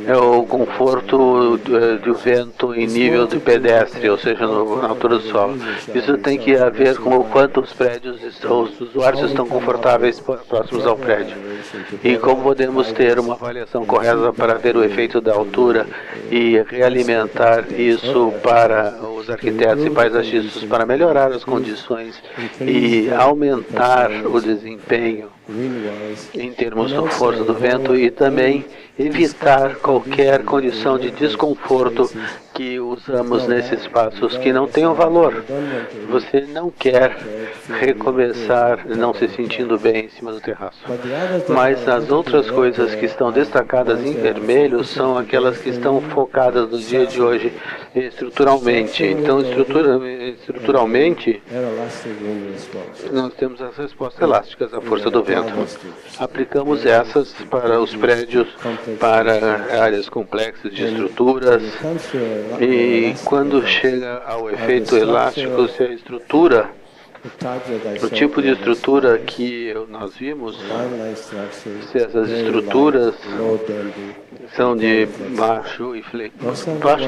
é o conforto do vento em nível de pedestre, ou seja, na altura do solo. Isso tem que ver com o quanto os prédios, os usuários estão confortáveis próximos ao prédio. E como podemos ter uma avaliação correta para ver o efeito da altura e realimentar isso para os arquitetos e paisagistas para melhorar as condições e aumentar o desempenho em termos da força do vento e também evitar qualquer condição de desconforto que usamos nesses espaços que não tenham valor. Você não quer recomeçar não se sentindo bem em cima do terraço. Mas as outras coisas que estão destacadas em vermelho são aquelas que estão focadas no dia de hoje estruturalmente. Então, estruturalmente, nós temos as respostas elásticas à força do vento. Aplicamos essas para os prédios, para áreas complexas de estruturas, e quando chega ao efeito elástico, se a estrutura, o tipo de estrutura que nós vimos, se essas estruturas são de baixo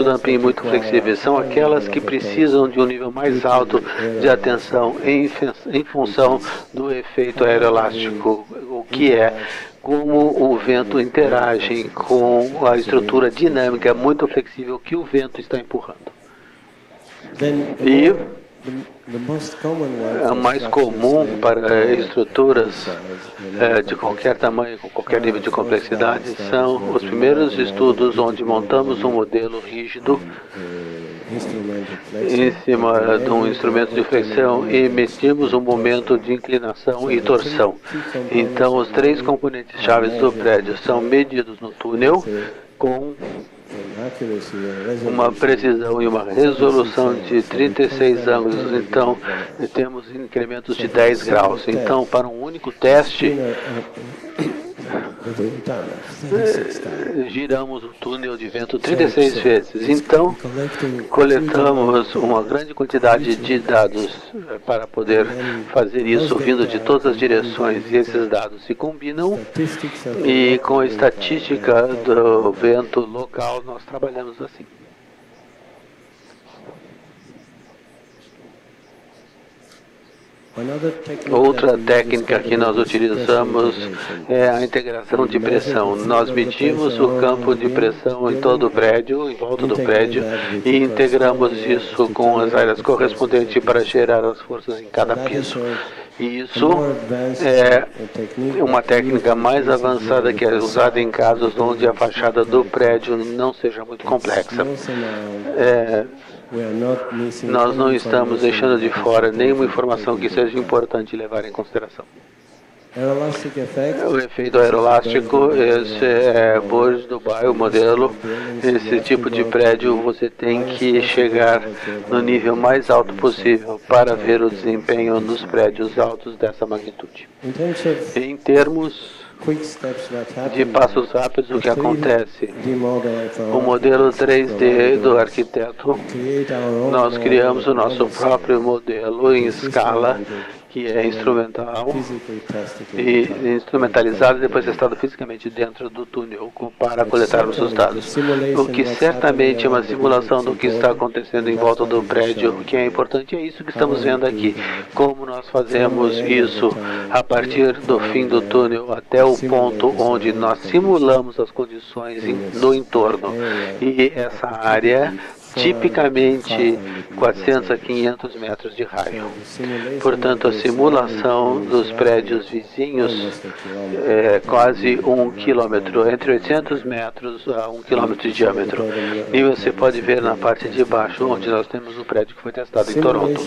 damping muito flexíveis, são aquelas que precisam de um nível mais alto de atenção em função do efeito aeroelástico, o que é como o vento interage com a estrutura dinâmica muito flexível que o vento está empurrando. E a mais comum para estruturas de qualquer tamanho, com qualquer nível de complexidade, são os primeiros estudos onde montamos um modelo rígido em cima de um instrumento de flexão e medimos um momento de inclinação e torção. Então, os 3 componentes chaves do prédio são medidos no túnel com uma precisão e uma resolução de 36 ângulos. Então, temos incrementos de 10 graus. Então, para um único teste, giramos o túnel de vento 36 vezes. Então, coletamos uma grande quantidade de dados para poder fazer isso vindo de todas as direções. E esses dados se combinam e com a estatística do vento local nós trabalhamos assim. Outra técnica que nós utilizamos é a integração de pressão. Nós medimos o campo de pressão em todo o prédio, em volta do prédio, e integramos isso com as áreas correspondentes para gerar as forças em cada piso. E isso é uma técnica mais avançada que é usada em casos onde a fachada do prédio não seja muito complexa. Nós não estamos deixando de fora nenhuma informação que seja importante levar em consideração. O efeito aeroelástico, esse é Bujar, Dubai, o modelo. Esse tipo de prédio você tem que chegar no nível mais alto possível para ver o desempenho nos prédios altos dessa magnitude. Em termos de passos rápidos, o que acontece? O modelo 3D do arquiteto, nós criamos o nosso próprio modelo em escala, que é instrumental e instrumentalizado e depois testado fisicamente dentro do túnel para coletarmos os dados. O que certamente é uma simulação do que está acontecendo em volta do prédio. O que é importante é isso que estamos vendo aqui. Como nós fazemos isso a partir do fim do túnel até o ponto onde nós simulamos as condições no entorno. E essa área tipicamente 400 a 500 metros de raio. Portanto, a simulação dos prédios vizinhos é quase 1 quilômetro, entre 800 metros a 1 quilômetro de diâmetro. E você pode ver na parte de baixo, onde nós temos o prédio que foi testado em Toronto.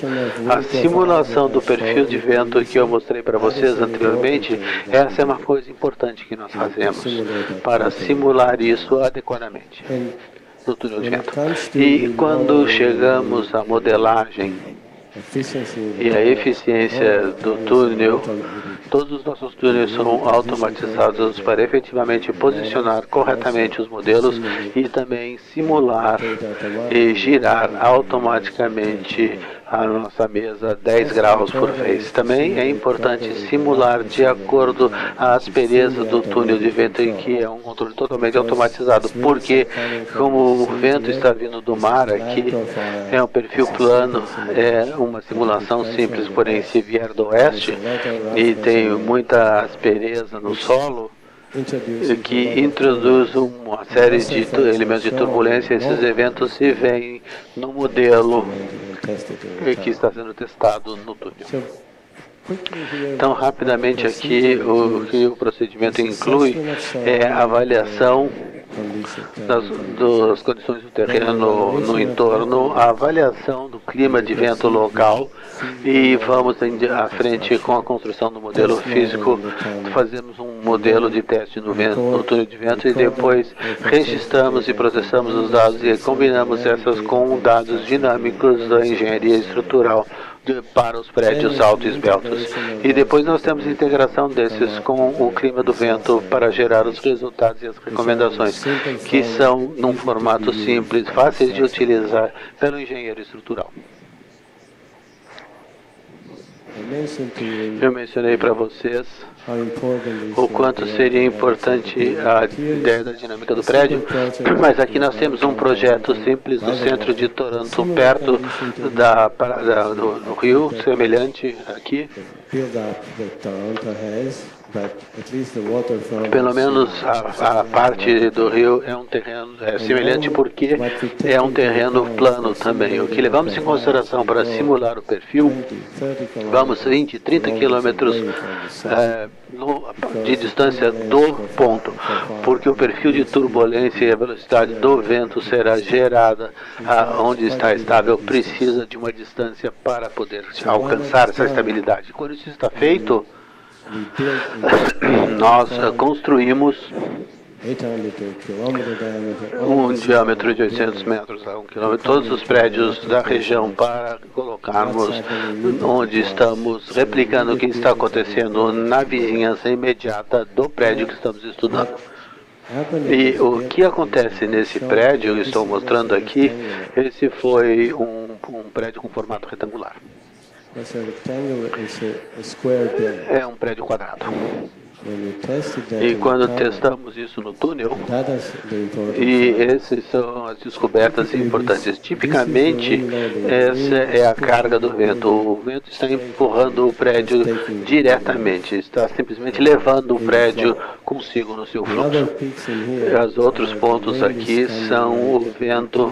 A simulação do perfil de vento que eu mostrei para vocês anteriormente, essa é uma coisa importante que nós fazemos para simular isso adequadamente no túnel de vento. E quando chegamos à modelagem e a eficiência do túnel, todos os nossos túneis são automatizados para efetivamente posicionar corretamente os modelos e também simular e girar automaticamente a nossa mesa 10 graus por vez. Também é importante simular de acordo a aspereza do túnel de vento, em que é um controle totalmente automatizado, porque como o vento está vindo do mar aqui, é um perfil plano, é uma simulação simples, porém se vier do oeste e tem muita aspereza no solo, que introduz uma série de elementos de turbulência, esses eventos se veem no modelo que está sendo testado no túnel. Então, rapidamente aqui, o que o procedimento inclui é a avaliação das condições do terreno no entorno, a avaliação do clima de vento local, e vamos à frente com a construção do modelo físico. Fazemos um modelo de teste no túnel de vento e depois registramos e processamos os dados e combinamos essas com dados dinâmicos da engenharia estrutural para os prédios auto-esbeltos. E depois nós temos a integração desses com o clima do vento para gerar os resultados e as recomendações, que são num formato simples, fáceis de utilizar pelo engenheiro estrutural. Eu mencionei para vocês o quanto seria importante a ideia da dinâmica do prédio, mas aqui nós temos um projeto simples no centro de Toronto, perto do rio, semelhante aqui. Pelo menos a parte do rio é um terreno semelhante, porque é um terreno plano também. O que levamos em consideração para simular o perfil, vamos 20, 30 quilômetros de distância do ponto, porque o perfil de turbulência e a velocidade do vento será gerada onde está estável, precisa de uma distância para poder alcançar essa estabilidade. Quando isso está feito, nós construímos um diâmetro de 800 metros a 1 quilômetro, todos os prédios da região, para colocarmos onde estamos replicando o que está acontecendo na vizinhança imediata do prédio que estamos estudando. E o que acontece nesse prédio, estou mostrando aqui, esse foi um prédio com formato retangular. É um prédio quadrado. E quando testamos isso no túnel, e essas são as descobertas importantes. Tipicamente, essa é a carga do vento. O vento está empurrando o prédio diretamente, está simplesmente levando o prédio consigo no seu fluxo. Os outros pontos aqui são o vento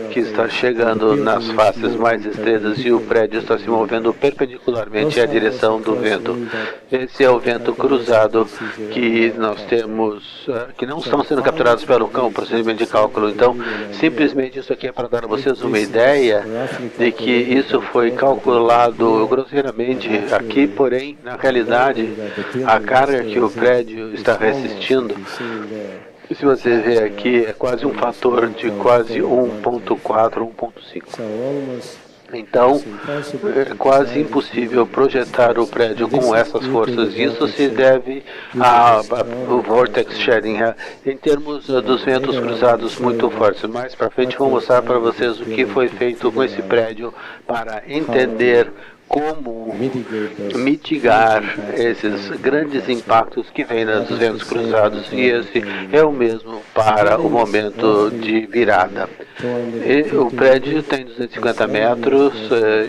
que está chegando nas faces mais estreitas e o prédio está se movendo perpendicularmente à direção do vento. Esse é o vento cruzado que nós temos, que não estão sendo capturados pelo procedimento de cálculo. Então, simplesmente isso aqui é para dar a vocês uma ideia de que isso foi calculado grosseiramente aqui, porém, na realidade, a carga que o prédio está resistindo, se você ver aqui, é quase um fator de quase 1.4, 1.5. Então, é quase impossível projetar o prédio com essas forças. Isso se deve ao vortex shedding, em termos dos ventos cruzados muito fortes. Mais para frente vou mostrar para vocês o que foi feito com esse prédio para entender como mitigar esses grandes impactos que vêm dos ventos cruzados, e esse é o mesmo para o momento de virada. O prédio tem 250 metros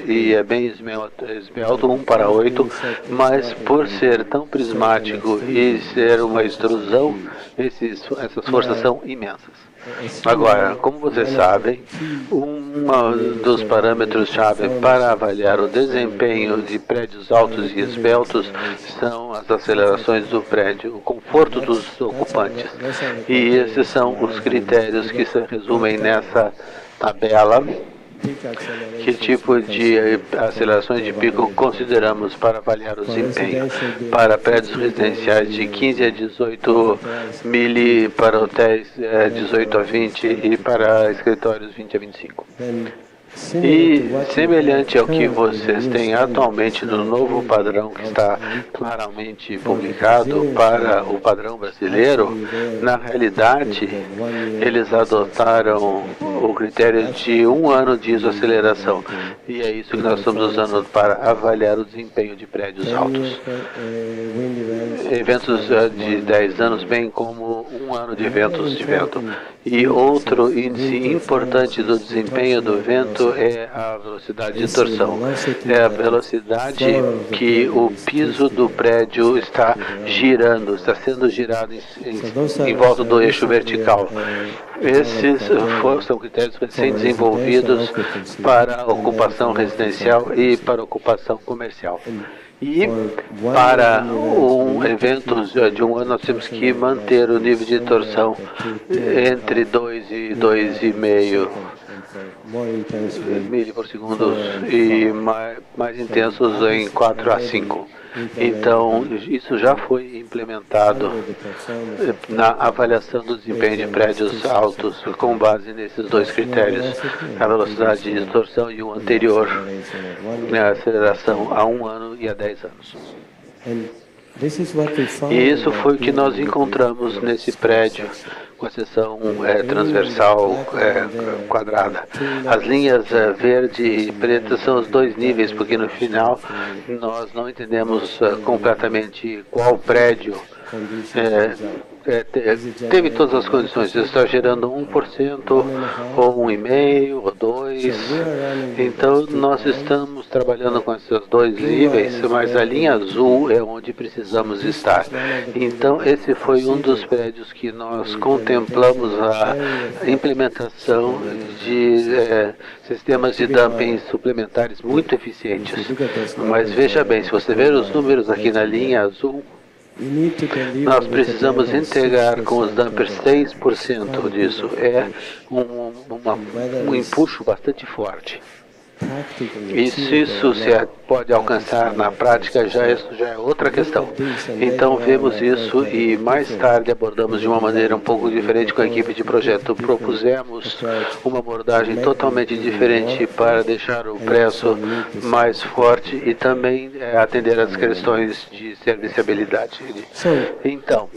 e é bem esbelto, 1:8, mas por ser tão prismático e ser uma extrusão, essas forças são imensas. Agora, como vocês sabem, um dos parâmetros-chave para avaliar o desempenho de prédios altos e esbeltos são as acelerações do prédio, o conforto dos ocupantes. E esses são os critérios que se resumem nessa tabela. Que tipo de acelerações de pico consideramos para avaliar o desempenho? Para prédios residenciais de 15 a 18 mili, para hotéis 18 a 20 e para escritórios 20 a 25. E, semelhante ao que vocês têm atualmente no novo padrão que está claramente publicado para o padrão brasileiro, na realidade, eles adotaram o critério de 1 ano de isoaceleração. E é isso que nós estamos usando para avaliar o desempenho de prédios altos. Eventos de 10 anos, bem como 1 ano de eventos de vento. E outro índice importante do desempenho do vento é a velocidade de torção. É a velocidade que o piso do prédio está girando, está sendo girado em volta do eixo vertical. Esses são critérios recém-desenvolvidos para a ocupação residencial e para a ocupação comercial. E para um evento de 1 ano, nós temos que manter o nível de torção entre 2 e 2,5 milhas por segundo e mais intensos em 4 a 5. Então, isso já foi implementado na avaliação do desempenho de prédios altos com base nesses dois critérios, a velocidade de distorção e o anterior, a aceleração a 1 ano e a 10 anos. E isso foi o que nós encontramos nesse prédio, com a seção transversal quadrada. As linhas verde e preta são os dois níveis, porque no final nós não entendemos completamente qual prédio teve todas as condições. Está gerando 1% ou 1,5% ou 2%. Então nós estamos trabalhando com esses dois níveis, mas a linha azul é onde precisamos estar. Então esse foi um dos prédios que nós contemplamos a implementação de sistemas de dumping suplementares muito eficientes. Mas veja bem, se você ver os números aqui na linha azul, nós precisamos integrar com os dumpers 6% disso. É um empuxo bastante forte. E se isso se pode alcançar na prática, isso já é outra questão. Então vemos isso e mais tarde abordamos de uma maneira um pouco diferente com a equipe de projeto. Propusemos uma abordagem totalmente diferente para deixar o preço mais forte e também atender às questões de serviciabilidade. Então,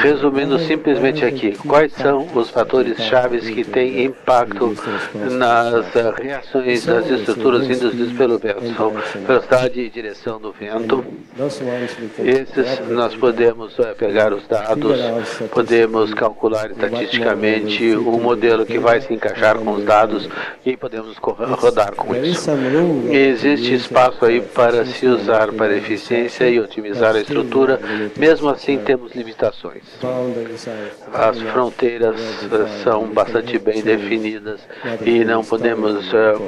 resumindo simplesmente aqui, quais são os fatores chaves que têm impacto nas reações das estruturas induzidas pelo vento? São velocidade e direção do vento. Esses nós podemos pegar os dados, podemos calcular estatisticamente o modelo que vai se encaixar com os dados e podemos rodar com isso. Existe espaço aí para se usar para eficiência e otimizar a estrutura, mesmo assim temos limitações. As fronteiras são bastante bem definidas e não podemos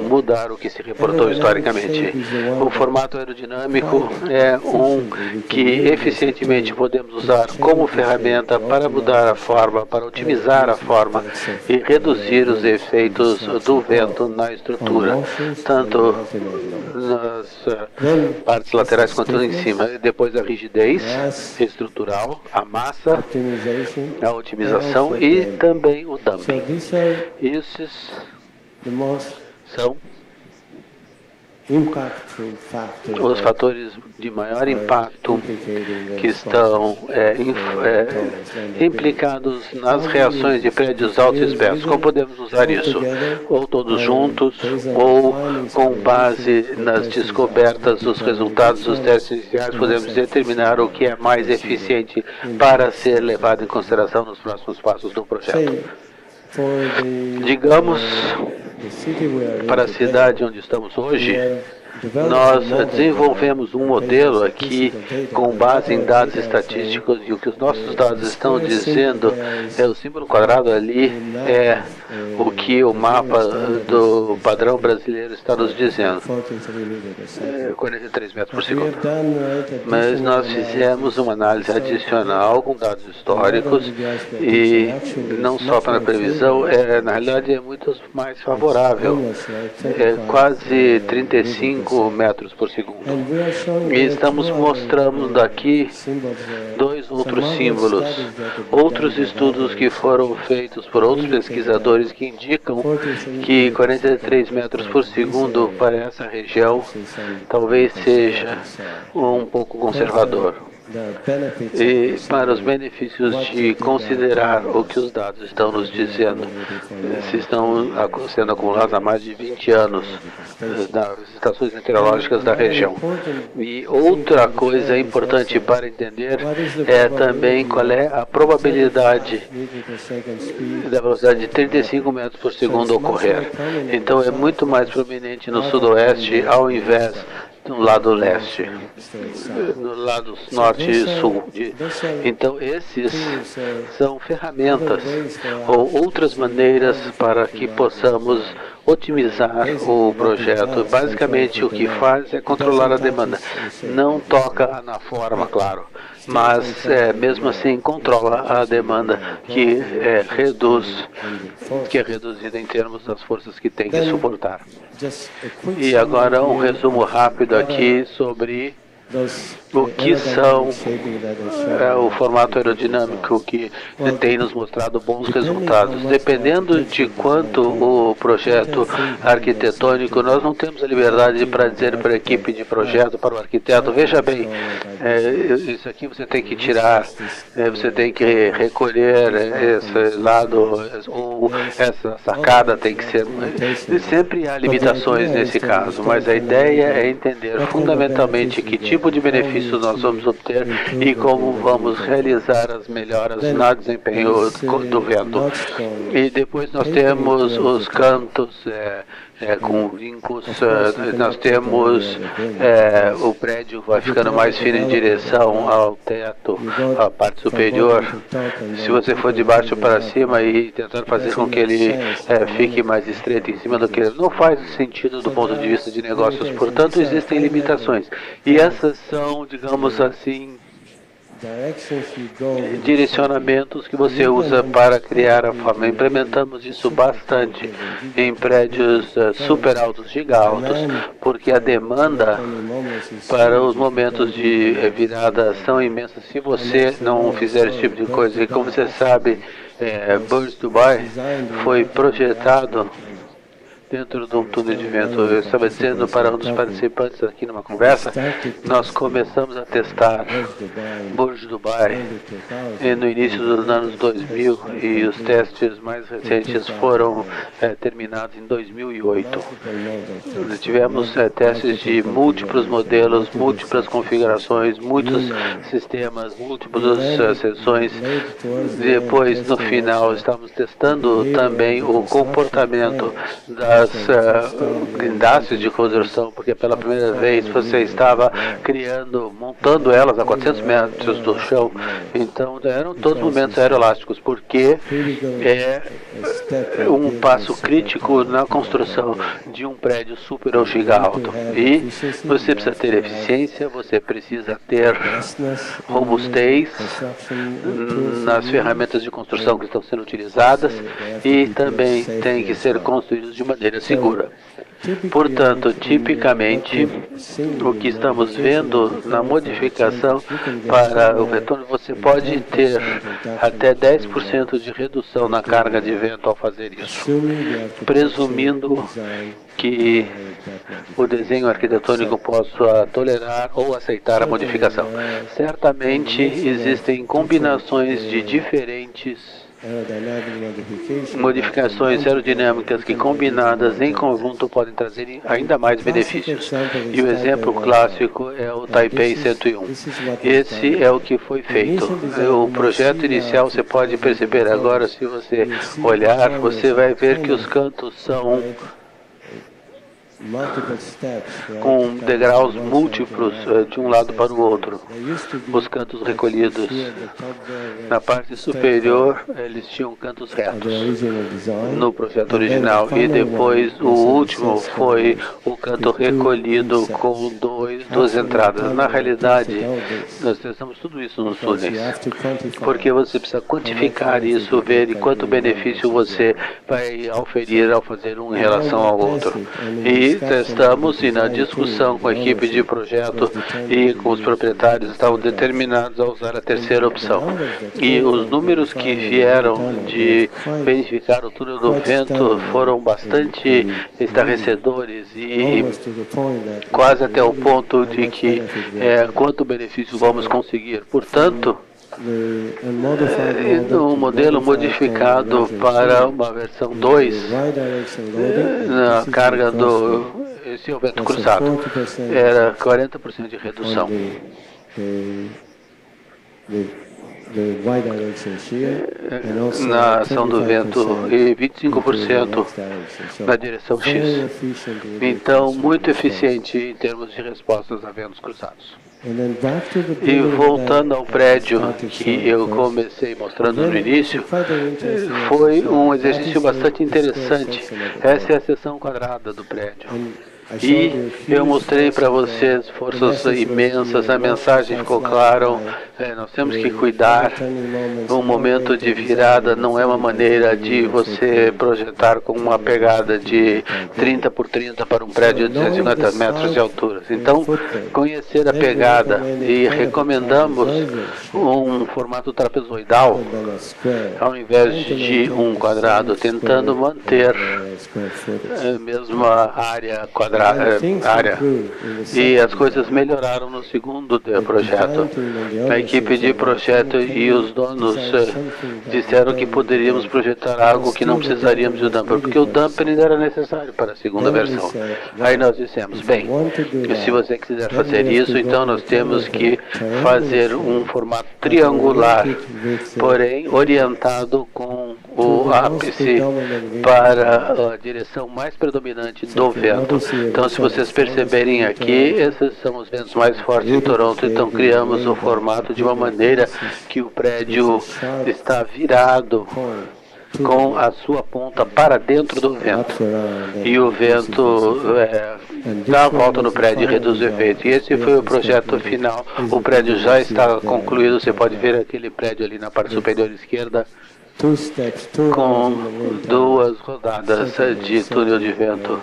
mudar o que se reportou historicamente. O formato aerodinâmico é um que eficientemente podemos usar como ferramenta para mudar a forma, para otimizar a forma e reduzir os efeitos do vento na estrutura, tanto nas partes laterais quanto em cima. Depois a rigidez estrutural, a massa, a otimização e também o dumping. Esses são os fatores de maior impacto que estão implicados nas reações de prédios altos e esbeltos. Como podemos usar isso? Ou todos juntos, ou com base nas descobertas dos resultados dos testes iniciais, podemos determinar o que é mais eficiente para ser levado em consideração nos próximos passos do projeto. Digamos, para a cidade onde estamos hoje, Nós desenvolvemos um modelo aqui com base em dados estatísticos e o que os nossos dados estão dizendo é o símbolo quadrado ali é o que o mapa do padrão brasileiro está nos dizendo. 43 metros por segundo. Mas nós fizemos uma análise adicional com dados históricos e não só para a previsão, na realidade é muito mais favorável. É quase 35 metros por segundo. E estamos mostrando aqui dois outros símbolos, outros estudos que foram feitos por outros pesquisadores que indicam que 43 metros por segundo para essa região talvez seja um pouco conservador. E para os benefícios de considerar o que os dados estão nos dizendo, se estão sendo acumulados há mais de 20 anos nas estações meteorológicas da região. E outra coisa importante para entender é também qual é a probabilidade da velocidade de 35 metros por segundo ocorrer. Então é muito mais prominente no sudoeste ao invés no lado leste, no lado norte e sul. Então, esses são ferramentas ou outras maneiras para que possamos otimizar o projeto. Basicamente, o que faz é controlar a demanda. Não toca na forma, claro, mas mesmo assim controla a demanda que é reduzida em termos das forças que tem que suportar. E agora um resumo rápido aqui sobre o que são o formato aerodinâmico que tem nos mostrado bons resultados. Dependendo de quanto o projeto arquitetônico, nós não temos a liberdade para dizer para a equipe de projeto, para o arquiteto, veja bem, isso aqui você tem que tirar, você tem que recolher esse lado, ou essa sacada tem que ser... Sempre há limitações nesse caso, mas a ideia é entender fundamentalmente que tipo de benefício nós vamos obter e como vamos realizar as melhoras no desempenho do vento. E depois nós temos os cantos com vincos, nós temos o prédio vai ficando mais fino em direção ao teto, à parte superior. Se você for de baixo para cima e tentar fazer com que ele fique mais estreito em cima do que ele, não faz sentido do ponto de vista de negócios, portanto existem limitações. E essas são, digamos assim, direcionamentos que você usa para criar a forma. Implementamos isso bastante em prédios super altos, giga altos, porque a demanda para os momentos de virada são imensas. Se você não fizer esse tipo de coisa, e como você sabe, Burj Dubai foi projetado dentro de um túnel de vento. Eu estava dizendo para um dos participantes aqui numa conversa, nós começamos a testar Burj Dubai no início dos anos 2000 e os testes mais recentes foram terminados em 2008. Tivemos testes de múltiplos modelos, múltiplas configurações, muitos sistemas, múltiplas sessões. Depois, no final, estamos testando também o comportamento das guindastes de construção, porque pela primeira vez você estava montando elas a 400 metros do chão. Então eram todos momentos aeroelásticos, porque é um passo crítico na construção de um prédio super ou giga alto. E você precisa ter eficiência, você precisa ter robustez nas ferramentas de construção que estão sendo utilizadas e também tem que ser construídos de maneira segura. Portanto, tipicamente, o que estamos vendo na modificação para o retorno, você pode ter até 10% de redução na carga de vento ao fazer isso, presumindo que o desenho arquitetônico possa tolerar ou aceitar a modificação. Certamente existem combinações de diferentes modificações aerodinâmicas que combinadas em conjunto podem trazer ainda mais benefícios. E o exemplo clássico é o Taipei 101. Esse é o que foi feito. O projeto inicial, você pode perceber agora, se você olhar, você vai ver que os cantos são com degraus múltiplos de um lado para o outro. Os cantos recolhidos na parte superior, eles tinham cantos retos no projeto original, e depois o último foi o canto recolhido com duas entradas. Na realidade, nós testamos tudo isso nos túneis, porque você precisa quantificar isso, ver quanto benefício você vai oferir ao fazer um em relação ao outro. E testamos, e na discussão com a equipe de projeto e com os proprietários, estavam determinados a usar a terceira opção. E os números que vieram de verificar o túnel do vento foram bastante estarrecedores, e quase até o ponto de que quanto benefício vamos conseguir. Portanto, um modelo modificado para uma versão 2, na carga esse é o vento cruzado, era 40% de redução. Na ação do vento e 25% na direção X. Então, muito eficiente em termos de respostas a ventos cruzados. E voltando ao prédio que eu comecei mostrando no início, foi um exercício bastante interessante. Essa é a seção quadrada do prédio. E eu mostrei para vocês forças imensas, a mensagem ficou clara, nós temos que cuidar. Um momento de virada não é uma maneira de você projetar com uma pegada de 30 por 30 para um prédio de 250 metros de altura. Então, conhecer a pegada, e recomendamos um formato trapezoidal ao invés de um quadrado, tentando manter a mesma área quadrada. E as coisas melhoraram no segundo projeto. A equipe de projeto e os donos disseram que poderíamos projetar algo que não precisaríamos de dumper, porque o dumper ainda era necessário para a segunda versão. Aí nós dissemos, bem, se você quiser fazer isso, então nós temos que fazer um formato triangular, porém orientado com o ápice para a direção mais predominante do vento. Então, se vocês perceberem aqui, esses são os ventos mais fortes em Toronto. Então, criamos o formato de uma maneira que o prédio está virado com a sua ponta para dentro do vento. E o vento dá a volta no prédio e reduz o efeito. E esse foi o projeto final. O prédio já está concluído. Você pode ver aquele prédio ali na parte superior esquerda, com 2 rodadas de túnel de vento.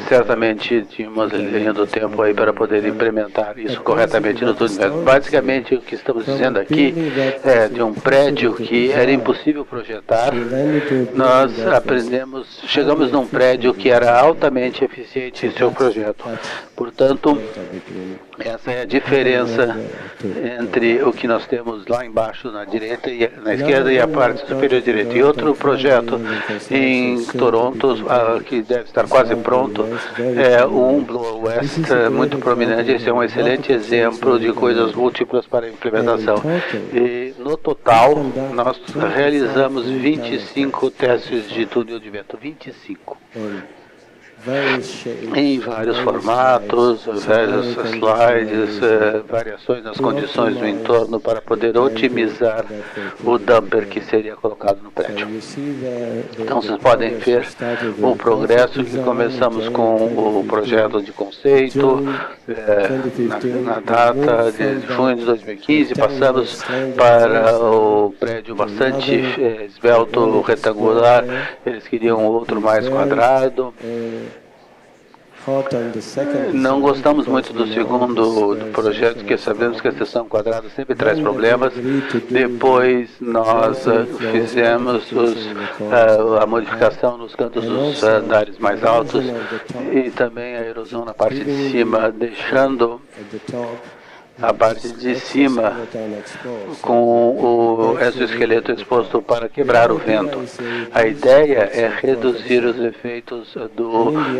Certamente tínhamos linha do tempo aí para poder implementar isso corretamente no túnel. Basicamente, o que estamos dizendo aqui é de um prédio que era impossível projetar. Nós chegamos num prédio que era altamente eficiente em seu projeto. Portanto, essa é a diferença entre o que nós temos lá embaixo na direita e na esquerda e a parte superior direita. E outro projeto em Toronto, que deve estar quase pronto, é o Blow West, muito prominente. Esse é um excelente exemplo de coisas múltiplas para implementação. E no total, nós realizamos 25 testes de túnel de vento, 25. Em vários formatos, vários slides, variações nas condições do entorno para poder otimizar o dumper que seria colocado no prédio. Então vocês podem ver o progresso que começamos com o projeto de conceito na data de junho de 2015, passamos para o prédio bastante esbelto, retangular. Eles queriam outro mais quadrado. Não gostamos muito do segundo projeto, porque sabemos que a seção quadrada sempre traz problemas. Depois nós fizemos a modificação nos cantos dos andares mais altos e também a erosão na parte de cima, deixando a parte de cima com o exoesqueleto exposto para quebrar o vento. A ideia é reduzir os efeitos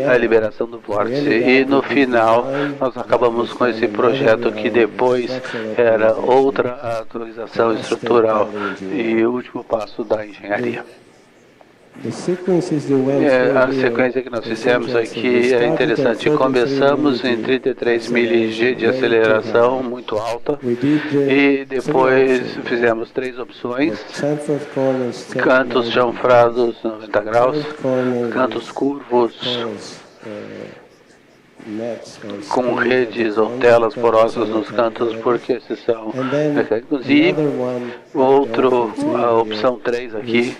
da liberação do vórtice. E no final, nós acabamos com esse projeto que depois era outra atualização estrutural e o último passo da engenharia. A sequência que nós fizemos aqui é interessante. Começamos em 33 mg de aceleração muito alta e depois fizemos 3 opções: cantos chanfrados 90 graus, cantos curvos com redes ou telas porosas nos cantos, porque esses são mecânicos. E a opção 3 aqui,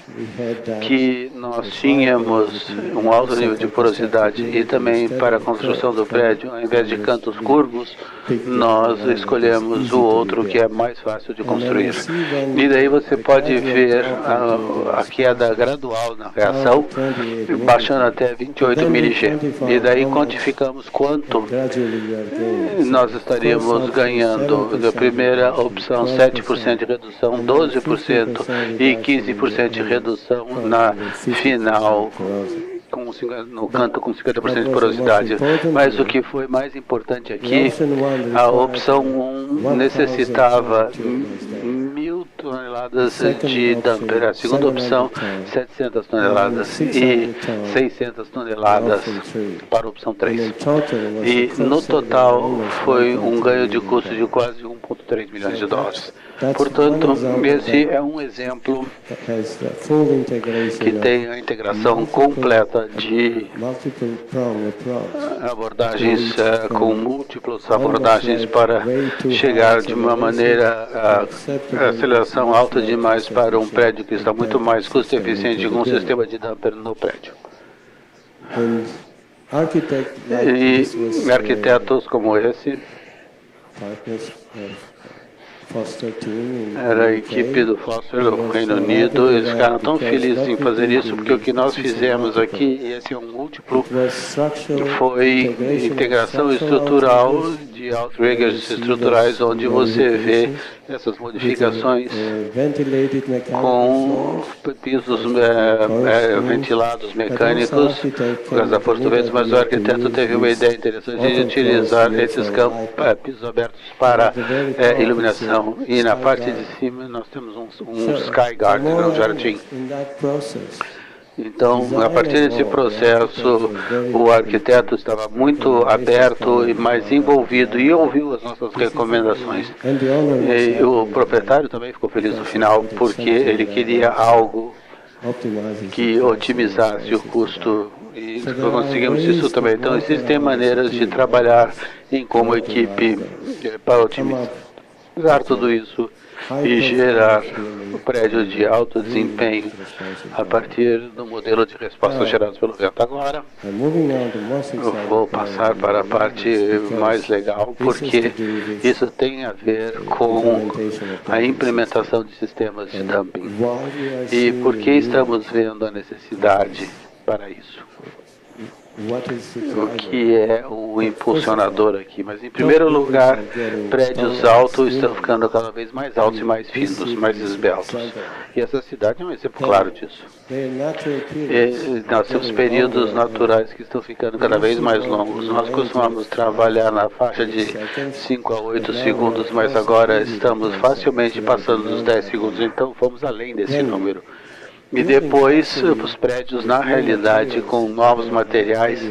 que nós tínhamos um alto nível de porosidade e também para a construção do prédio, ao invés de cantos curvos, nós escolhemos o outro que é mais fácil de construir. E daí você pode ver a queda gradual na reação, baixando até 28 mg. E daí quantificamos quanto nós estaríamos ganhando. Da primeira opção, 7% de redução, 12% e 15% de redução na final, no canto com 50% de porosidade. Mas o que foi mais importante aqui, a opção 1 necessitava 1.000 toneladas de dumper, a segunda opção 700 toneladas e 600 toneladas para a opção 3. E no total foi um ganho de custo de quase 1,3 milhões de dólares. Portanto, esse é um exemplo que tem a integração completa de abordagens com múltiplas abordagens para chegar de uma maneira a aceleração alta demais para um prédio que está muito mais custo eficiente com um sistema de dumper no prédio. E arquitetos como esse, era a equipe do Foster do Reino Unido, eles ficaram tão felizes em fazer isso, porque o que nós fizemos aqui, e esse é um múltiplo, foi integração estrutural de outriggers estruturais, onde você vê essas modificações com pisos ventilados mecânicos, por causa da força do vento, mas o arquiteto teve uma ideia interessante de utilizar esses pisos abertos para iluminação. E na parte de cima nós temos um sky garden, um jardim. Então, a partir desse processo, o arquiteto estava muito aberto e mais envolvido e ouviu as nossas recomendações. E o proprietário também ficou feliz no final, porque ele queria algo que otimizasse o custo, e conseguimos isso também. Então, existem maneiras de trabalhar como equipe para otimizar tudo isso e gerar um prédio de alto desempenho a partir do modelo de resposta gerados pelo vento. Agora, eu vou passar para a parte mais legal, porque isso tem a ver com a implementação de sistemas de dumping. E por que estamos vendo a necessidade para isso? O que é o impulsionador aqui? Mas, em primeiro lugar, prédios altos estão ficando cada vez mais altos e mais finos, mais esbeltos. E essa cidade é um exemplo claro disso. E nós temos períodos naturais que estão ficando cada vez mais longos. Nós costumamos trabalhar na faixa de 5 a 8 segundos, mas agora estamos facilmente passando dos 10 segundos, então fomos além desse número. E depois, os prédios, na realidade, com novos materiais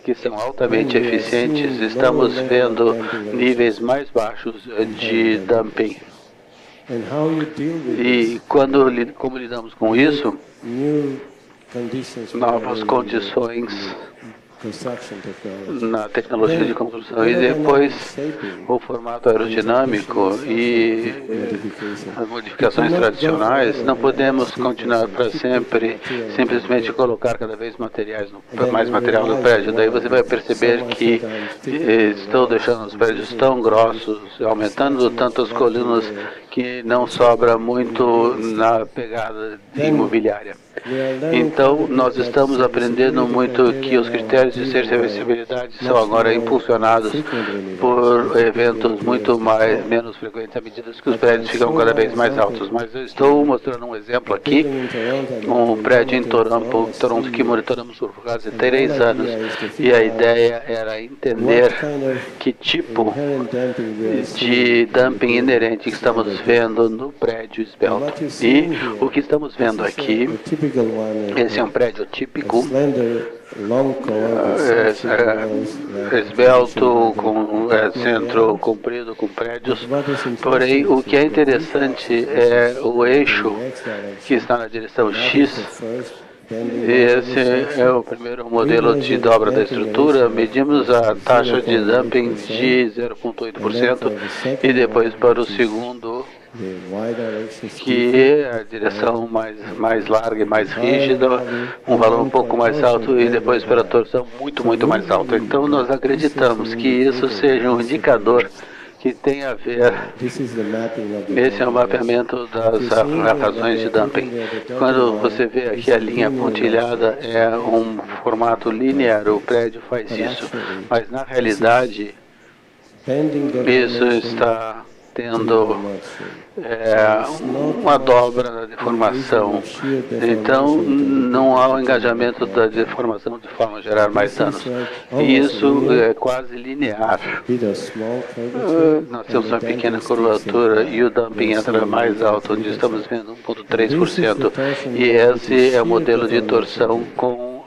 que são altamente eficientes, estamos vendo níveis mais baixos de dumping. E como lidamos com isso? Novas condições na tecnologia de construção, e depois o formato aerodinâmico e as modificações tradicionais. Não podemos continuar para sempre simplesmente colocar cada vez mais material no prédio. Daí você vai perceber que estão deixando os prédios tão grossos, aumentando tantas colunas, que não sobra muito na pegada imobiliária. Então, nós estamos aprendendo muito que os critérios de serviçabilidade são agora impulsionados por eventos menos frequentes à medida que os prédios ficam cada vez mais altos. Mas eu estou mostrando um exemplo aqui, um prédio em Toronto que monitoramos por quase 3 anos, e a ideia era entender que tipo de dumping inerente que estamos vendo no prédio esbelto. E o que estamos vendo aqui, esse é um prédio típico, esbelto, com centro comprido, com prédios. Porém, o que é interessante é o eixo que está na direção X. Esse é o primeiro modelo de dobra da estrutura. Medimos a taxa de dumping de 0,8% e depois para o segundo, que é a direção mais larga e mais rígida, um valor um pouco mais alto, e depois para a torção muito mais alta. Então nós acreditamos que isso seja um indicador que tem a ver, esse é o mapeamento das razões de dumping. Quando você vê aqui a linha pontilhada, é um formato linear, o prédio faz isso, mas na realidade isso está tendo uma dobra na deformação. Então, não há o engajamento da deformação de forma a gerar mais danos. E isso é quase linear. Nós temos uma pequena curvatura e o dumping entra mais alto, onde estamos vendo 1,3%. E esse é o modelo de torção com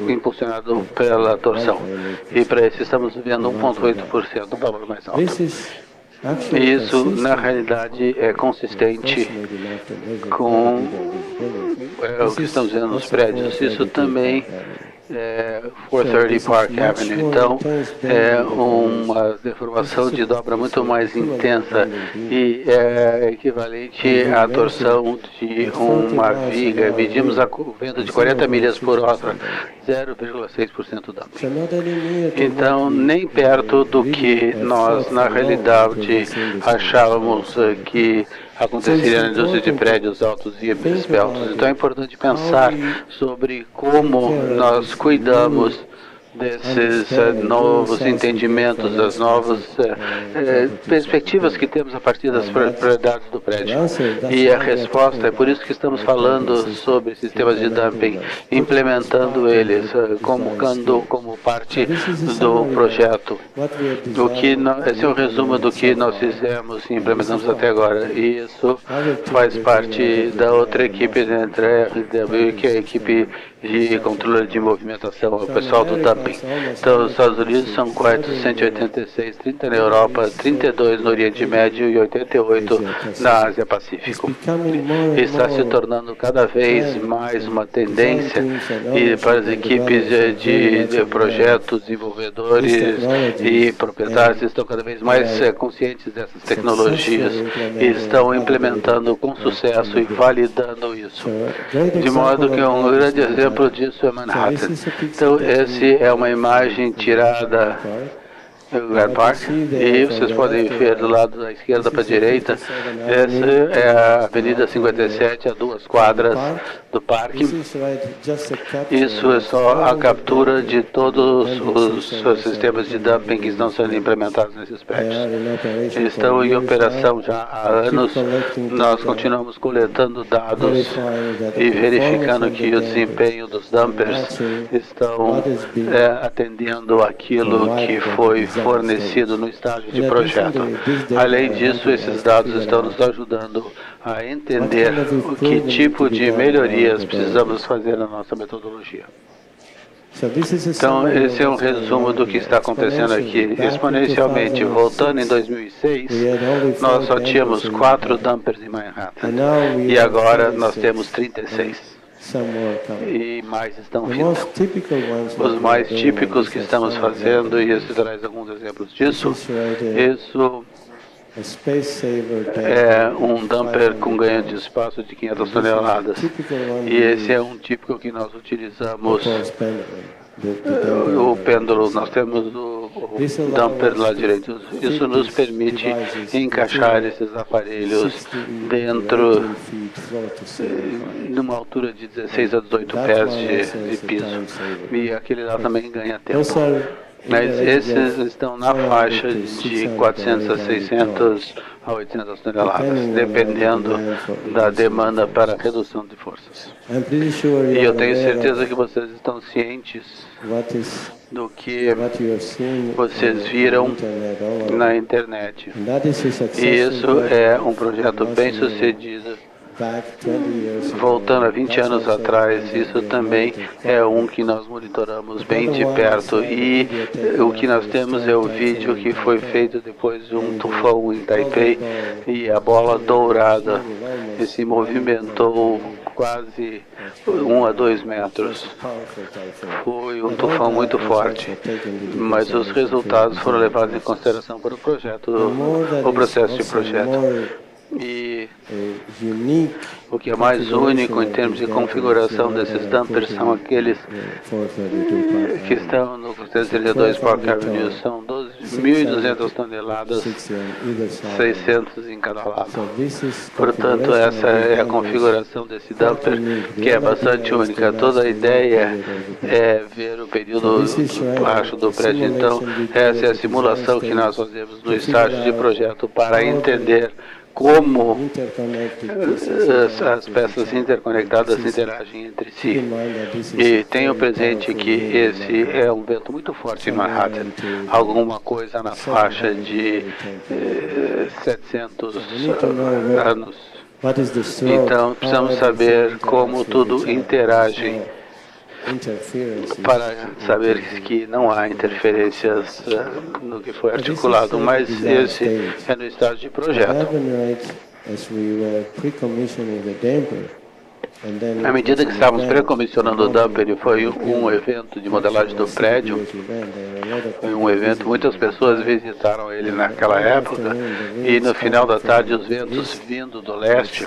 impulsionado pela torção. E para esse estamos vendo 1,8%, um valor mais alto. Isso, na realidade, é consistente com o que estamos vendo nos prédios. Isso também é 430 Park Avenue. Então, é uma deformação de dobra muito mais intensa e é equivalente à torção de uma viga. Medimos o vento de 40 milhas por hora, 0,6% dumping. Então, nem perto do que nós, na realidade, achávamos que aconteceria na indústria de prédios altos e esbeltos. Então é importante pensar sobre como nós cuidamos desses novos entendimentos, das novas perspectivas que temos a partir das propriedades do prédio. E a resposta é por isso que estamos falando sobre sistemas de dumping, implementando eles como parte do projeto. Esse é um resumo do que nós fizemos e implementamos até agora. E isso faz parte da outra equipe dentro da RDW, que é a equipe de controle de movimentação, o pessoal do dumping. Então, os Estados Unidos são 486, 30 na Europa, 32 no Oriente Médio e 88 na Ásia Pacífico. Está se tornando cada vez mais uma tendência e para as equipes de projetos, desenvolvedores e proprietários estão cada vez mais conscientes dessas tecnologias e estão implementando com sucesso e validando isso. De modo que um grande exemplo disso é Manhattan. Então, esse é uma imagem tirada do Grand Park e vocês podem ver do lado da esquerda para a direita, essa é a Avenida 57, a 2 quadras do parque. Isso é só a captura de todos os sistemas de dumping que estão sendo implementados nesses prédios. Eles estão em operação já há anos. Nós continuamos coletando dados e verificando que o desempenho dos dumpers estão atendendo aquilo que foi fornecido no estágio de projeto. Além disso, esses dados estão nos ajudando a entender o que tipo de melhorias precisamos fazer na nossa metodologia. Então, esse é um resumo do que está acontecendo aqui. Exponencialmente, voltando em 2006, nós só tínhamos 4 dumpers em Manhattan e agora nós temos 36. E mais estão vindo. Os mais típicos que estamos fazendo, e isso traz alguns exemplos disso, isso é um dumper com ganho de espaço de 500 toneladas. E esse é um típico que nós utilizamos. O pêndulo, nós temos o dumper lá direito. Isso nos permite encaixar esses aparelhos dentro de uma altura de 16 a 18 pés de piso. E aquele lá também ganha tempo. Mas esses estão na faixa de 400 a 600 a 800 toneladas, dependendo da demanda para redução de forças. E eu tenho certeza que vocês estão cientes do que vocês viram na internet. E isso é um projeto bem sucedido. Voltando a 20 anos atrás, isso também é um que nós monitoramos bem de perto. E o que nós temos é o vídeo que foi feito depois de um tufão em Taipei, e a bola dourada se movimentou quase 1 a 2 metros. Foi um tufão muito forte, mas os resultados foram levados em consideração para o processo de projeto. E o que é mais único em termos de configuração desses dumpers são aqueles que estão no 432 Park Avenue. São 12.200 toneladas, 600 em cada lado. Portanto, essa é a configuração desse dumper, que é bastante única. Toda a ideia é ver o período baixo do prédio. Então, essa é a simulação que nós fazemos no estágio de projeto para entender como as peças interconectadas interagem entre si. E tenho presente que esse é um vento muito forte em Manhattan, alguma coisa na faixa de 700 anos. Então, precisamos saber como tudo interage para saber que não há interferências no que foi articulado, mas esse é no estágio de projeto. À medida que estávamos precomissionando o dumper, e foi um evento de modelagem do prédio, foi um evento, muitas pessoas visitaram ele naquela época, e no final da tarde os ventos vindo do leste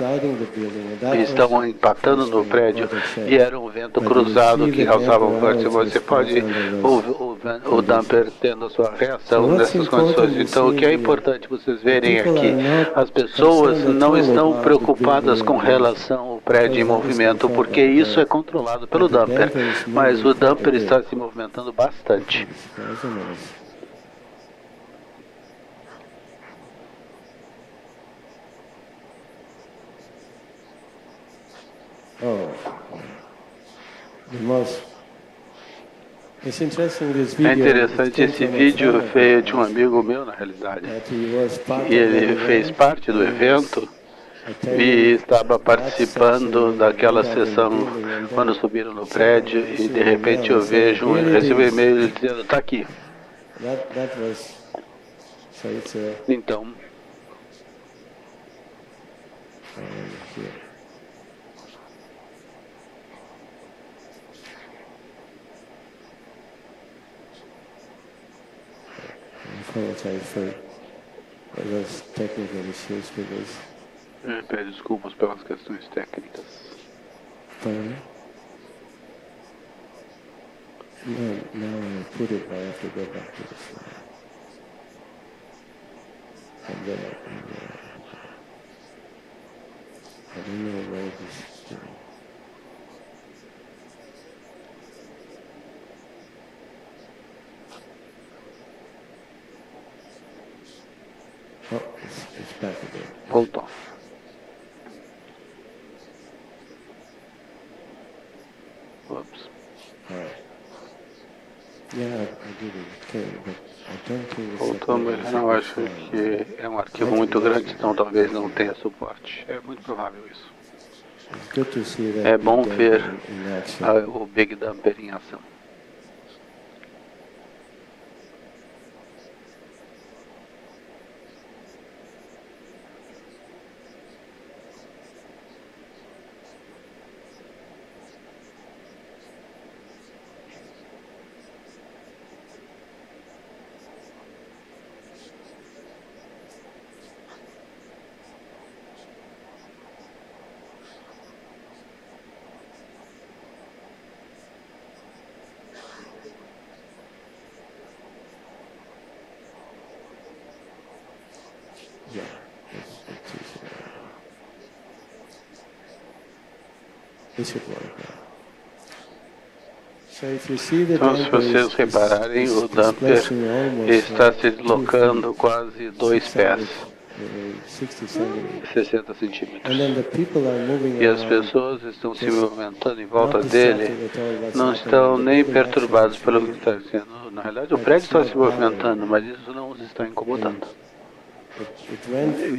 estavam impactando no prédio, e era um vento cruzado que causava um vórtice. Você pode o dumper tendo a sua reação nessas condições. Então, o que é importante vocês verem aqui, as pessoas não estão preocupadas com relação ao prédio em movimento, porque isso é controlado pelo dumper, mas o dumper está se movimentando bastante. É interessante, esse vídeo veio de um amigo meu, na realidade, e ele fez parte do evento e estava participando daquela sessão quando subiram no prédio, e de repente eu recebo um e-mail dizendo, está aqui. Então, peço desculpas pelas questões técnicas. Voltou. Ups. Voltou, mas não acho que é um arquivo muito grande, então talvez não tenha suporte. É muito provável isso. É bom ver o Big Dumper em ação. Então, se vocês repararem, o dumper está se deslocando quase 2 pés, 60 centímetros. E as pessoas estão se movimentando em volta dele, não estão nem perturbados pelo que está sendo. Na realidade, o prédio está se movimentando, mas isso não os está incomodando.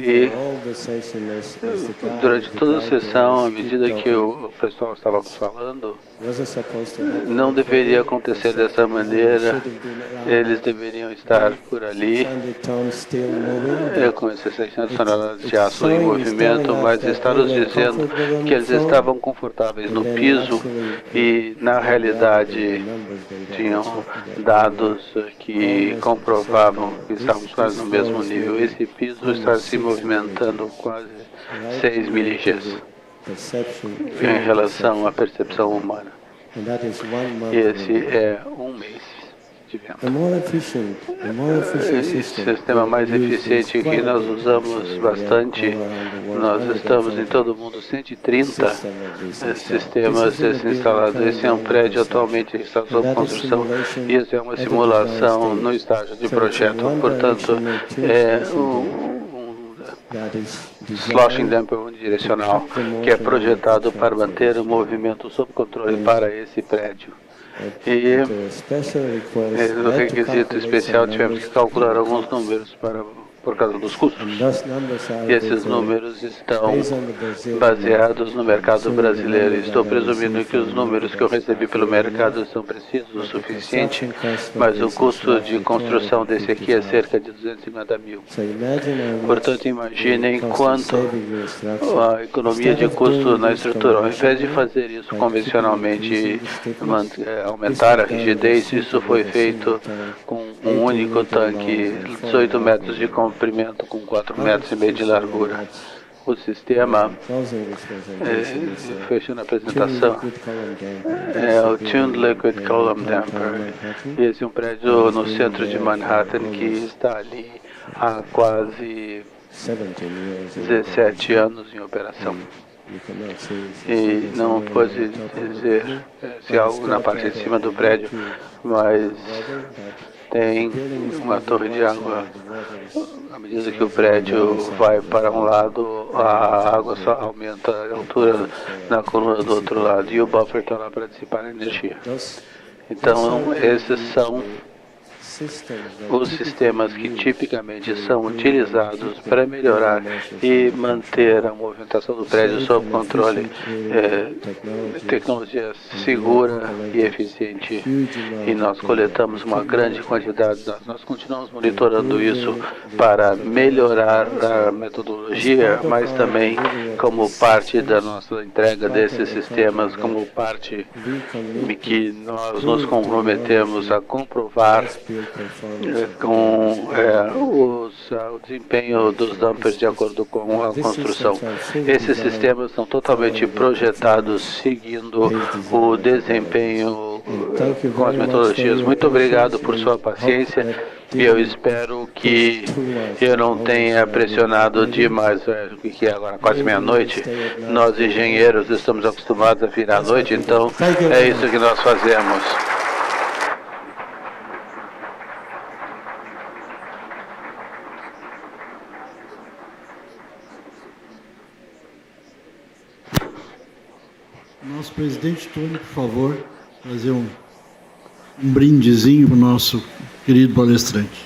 E durante toda a sessão, à medida que o pessoal estava falando, não deveria acontecer dessa maneira. Eles deveriam estar por ali, com esses 600 toneladas de aço em movimento, mas está nos dizendo que eles estavam confortáveis no piso e, na realidade, tinham dados que comprovavam que estávamos quase no mesmo nível. Esse piso está se movimentando quase 6 miligés em relação à percepção humana. E esse é um mês de vento. Esse sistema mais eficiente que nós usamos bastante, nós estamos em todo o mundo 130 sistemas instalados. Esse é um prédio atualmente está sob construção e isso é uma simulação no estágio de projeto. Portanto, é sloshing damper unidirecional que é projetado para manter o movimento sob controle para esse prédio. E no requisito especial tivemos que calcular alguns números por causa dos custos. E esses números estão baseados no mercado brasileiro. Estou presumindo que os números que eu recebi pelo mercado são precisos o suficiente, mas o custo de construção desse aqui é cerca de 250 mil. Portanto, imaginem quanto a economia de custo na estrutura. Ao invés de fazer isso convencionalmente, aumentar a rigidez, isso foi feito com um único tanque, 18 metros de comprimento com 4,5 metros de largura. O sistema, fechando a apresentação, é o Tuned Liquid Column Damper. Esse é um prédio no centro de Manhattan que está ali há quase 17 anos em operação. E não pode dizer se algo na parte de cima do prédio, mas tem uma torre de água. À medida que o prédio vai para um lado, a água só aumenta a altura na coluna do outro lado e o buffer está lá para dissipar a energia. Então, esses são os sistemas que tipicamente são utilizados para melhorar e manter a movimentação do prédio sob controle, tecnologia segura e eficiente. E nós coletamos uma grande quantidade de dados. Nós continuamos monitorando isso para melhorar a metodologia, mas também como parte da nossa entrega desses sistemas, como parte que nós nos comprometemos a comprovar com o desempenho dos dumpers de acordo com a construção. Esses sistemas são totalmente projetados seguindo o desempenho com as metodologias. Muito obrigado por sua paciência e eu espero que eu não tenha pressionado demais, o que é agora quase meia-noite. Nós engenheiros estamos acostumados a virar à noite, então é isso que nós fazemos. Nosso presidente Tony, por favor, fazer um brindezinho para o nosso querido palestrante.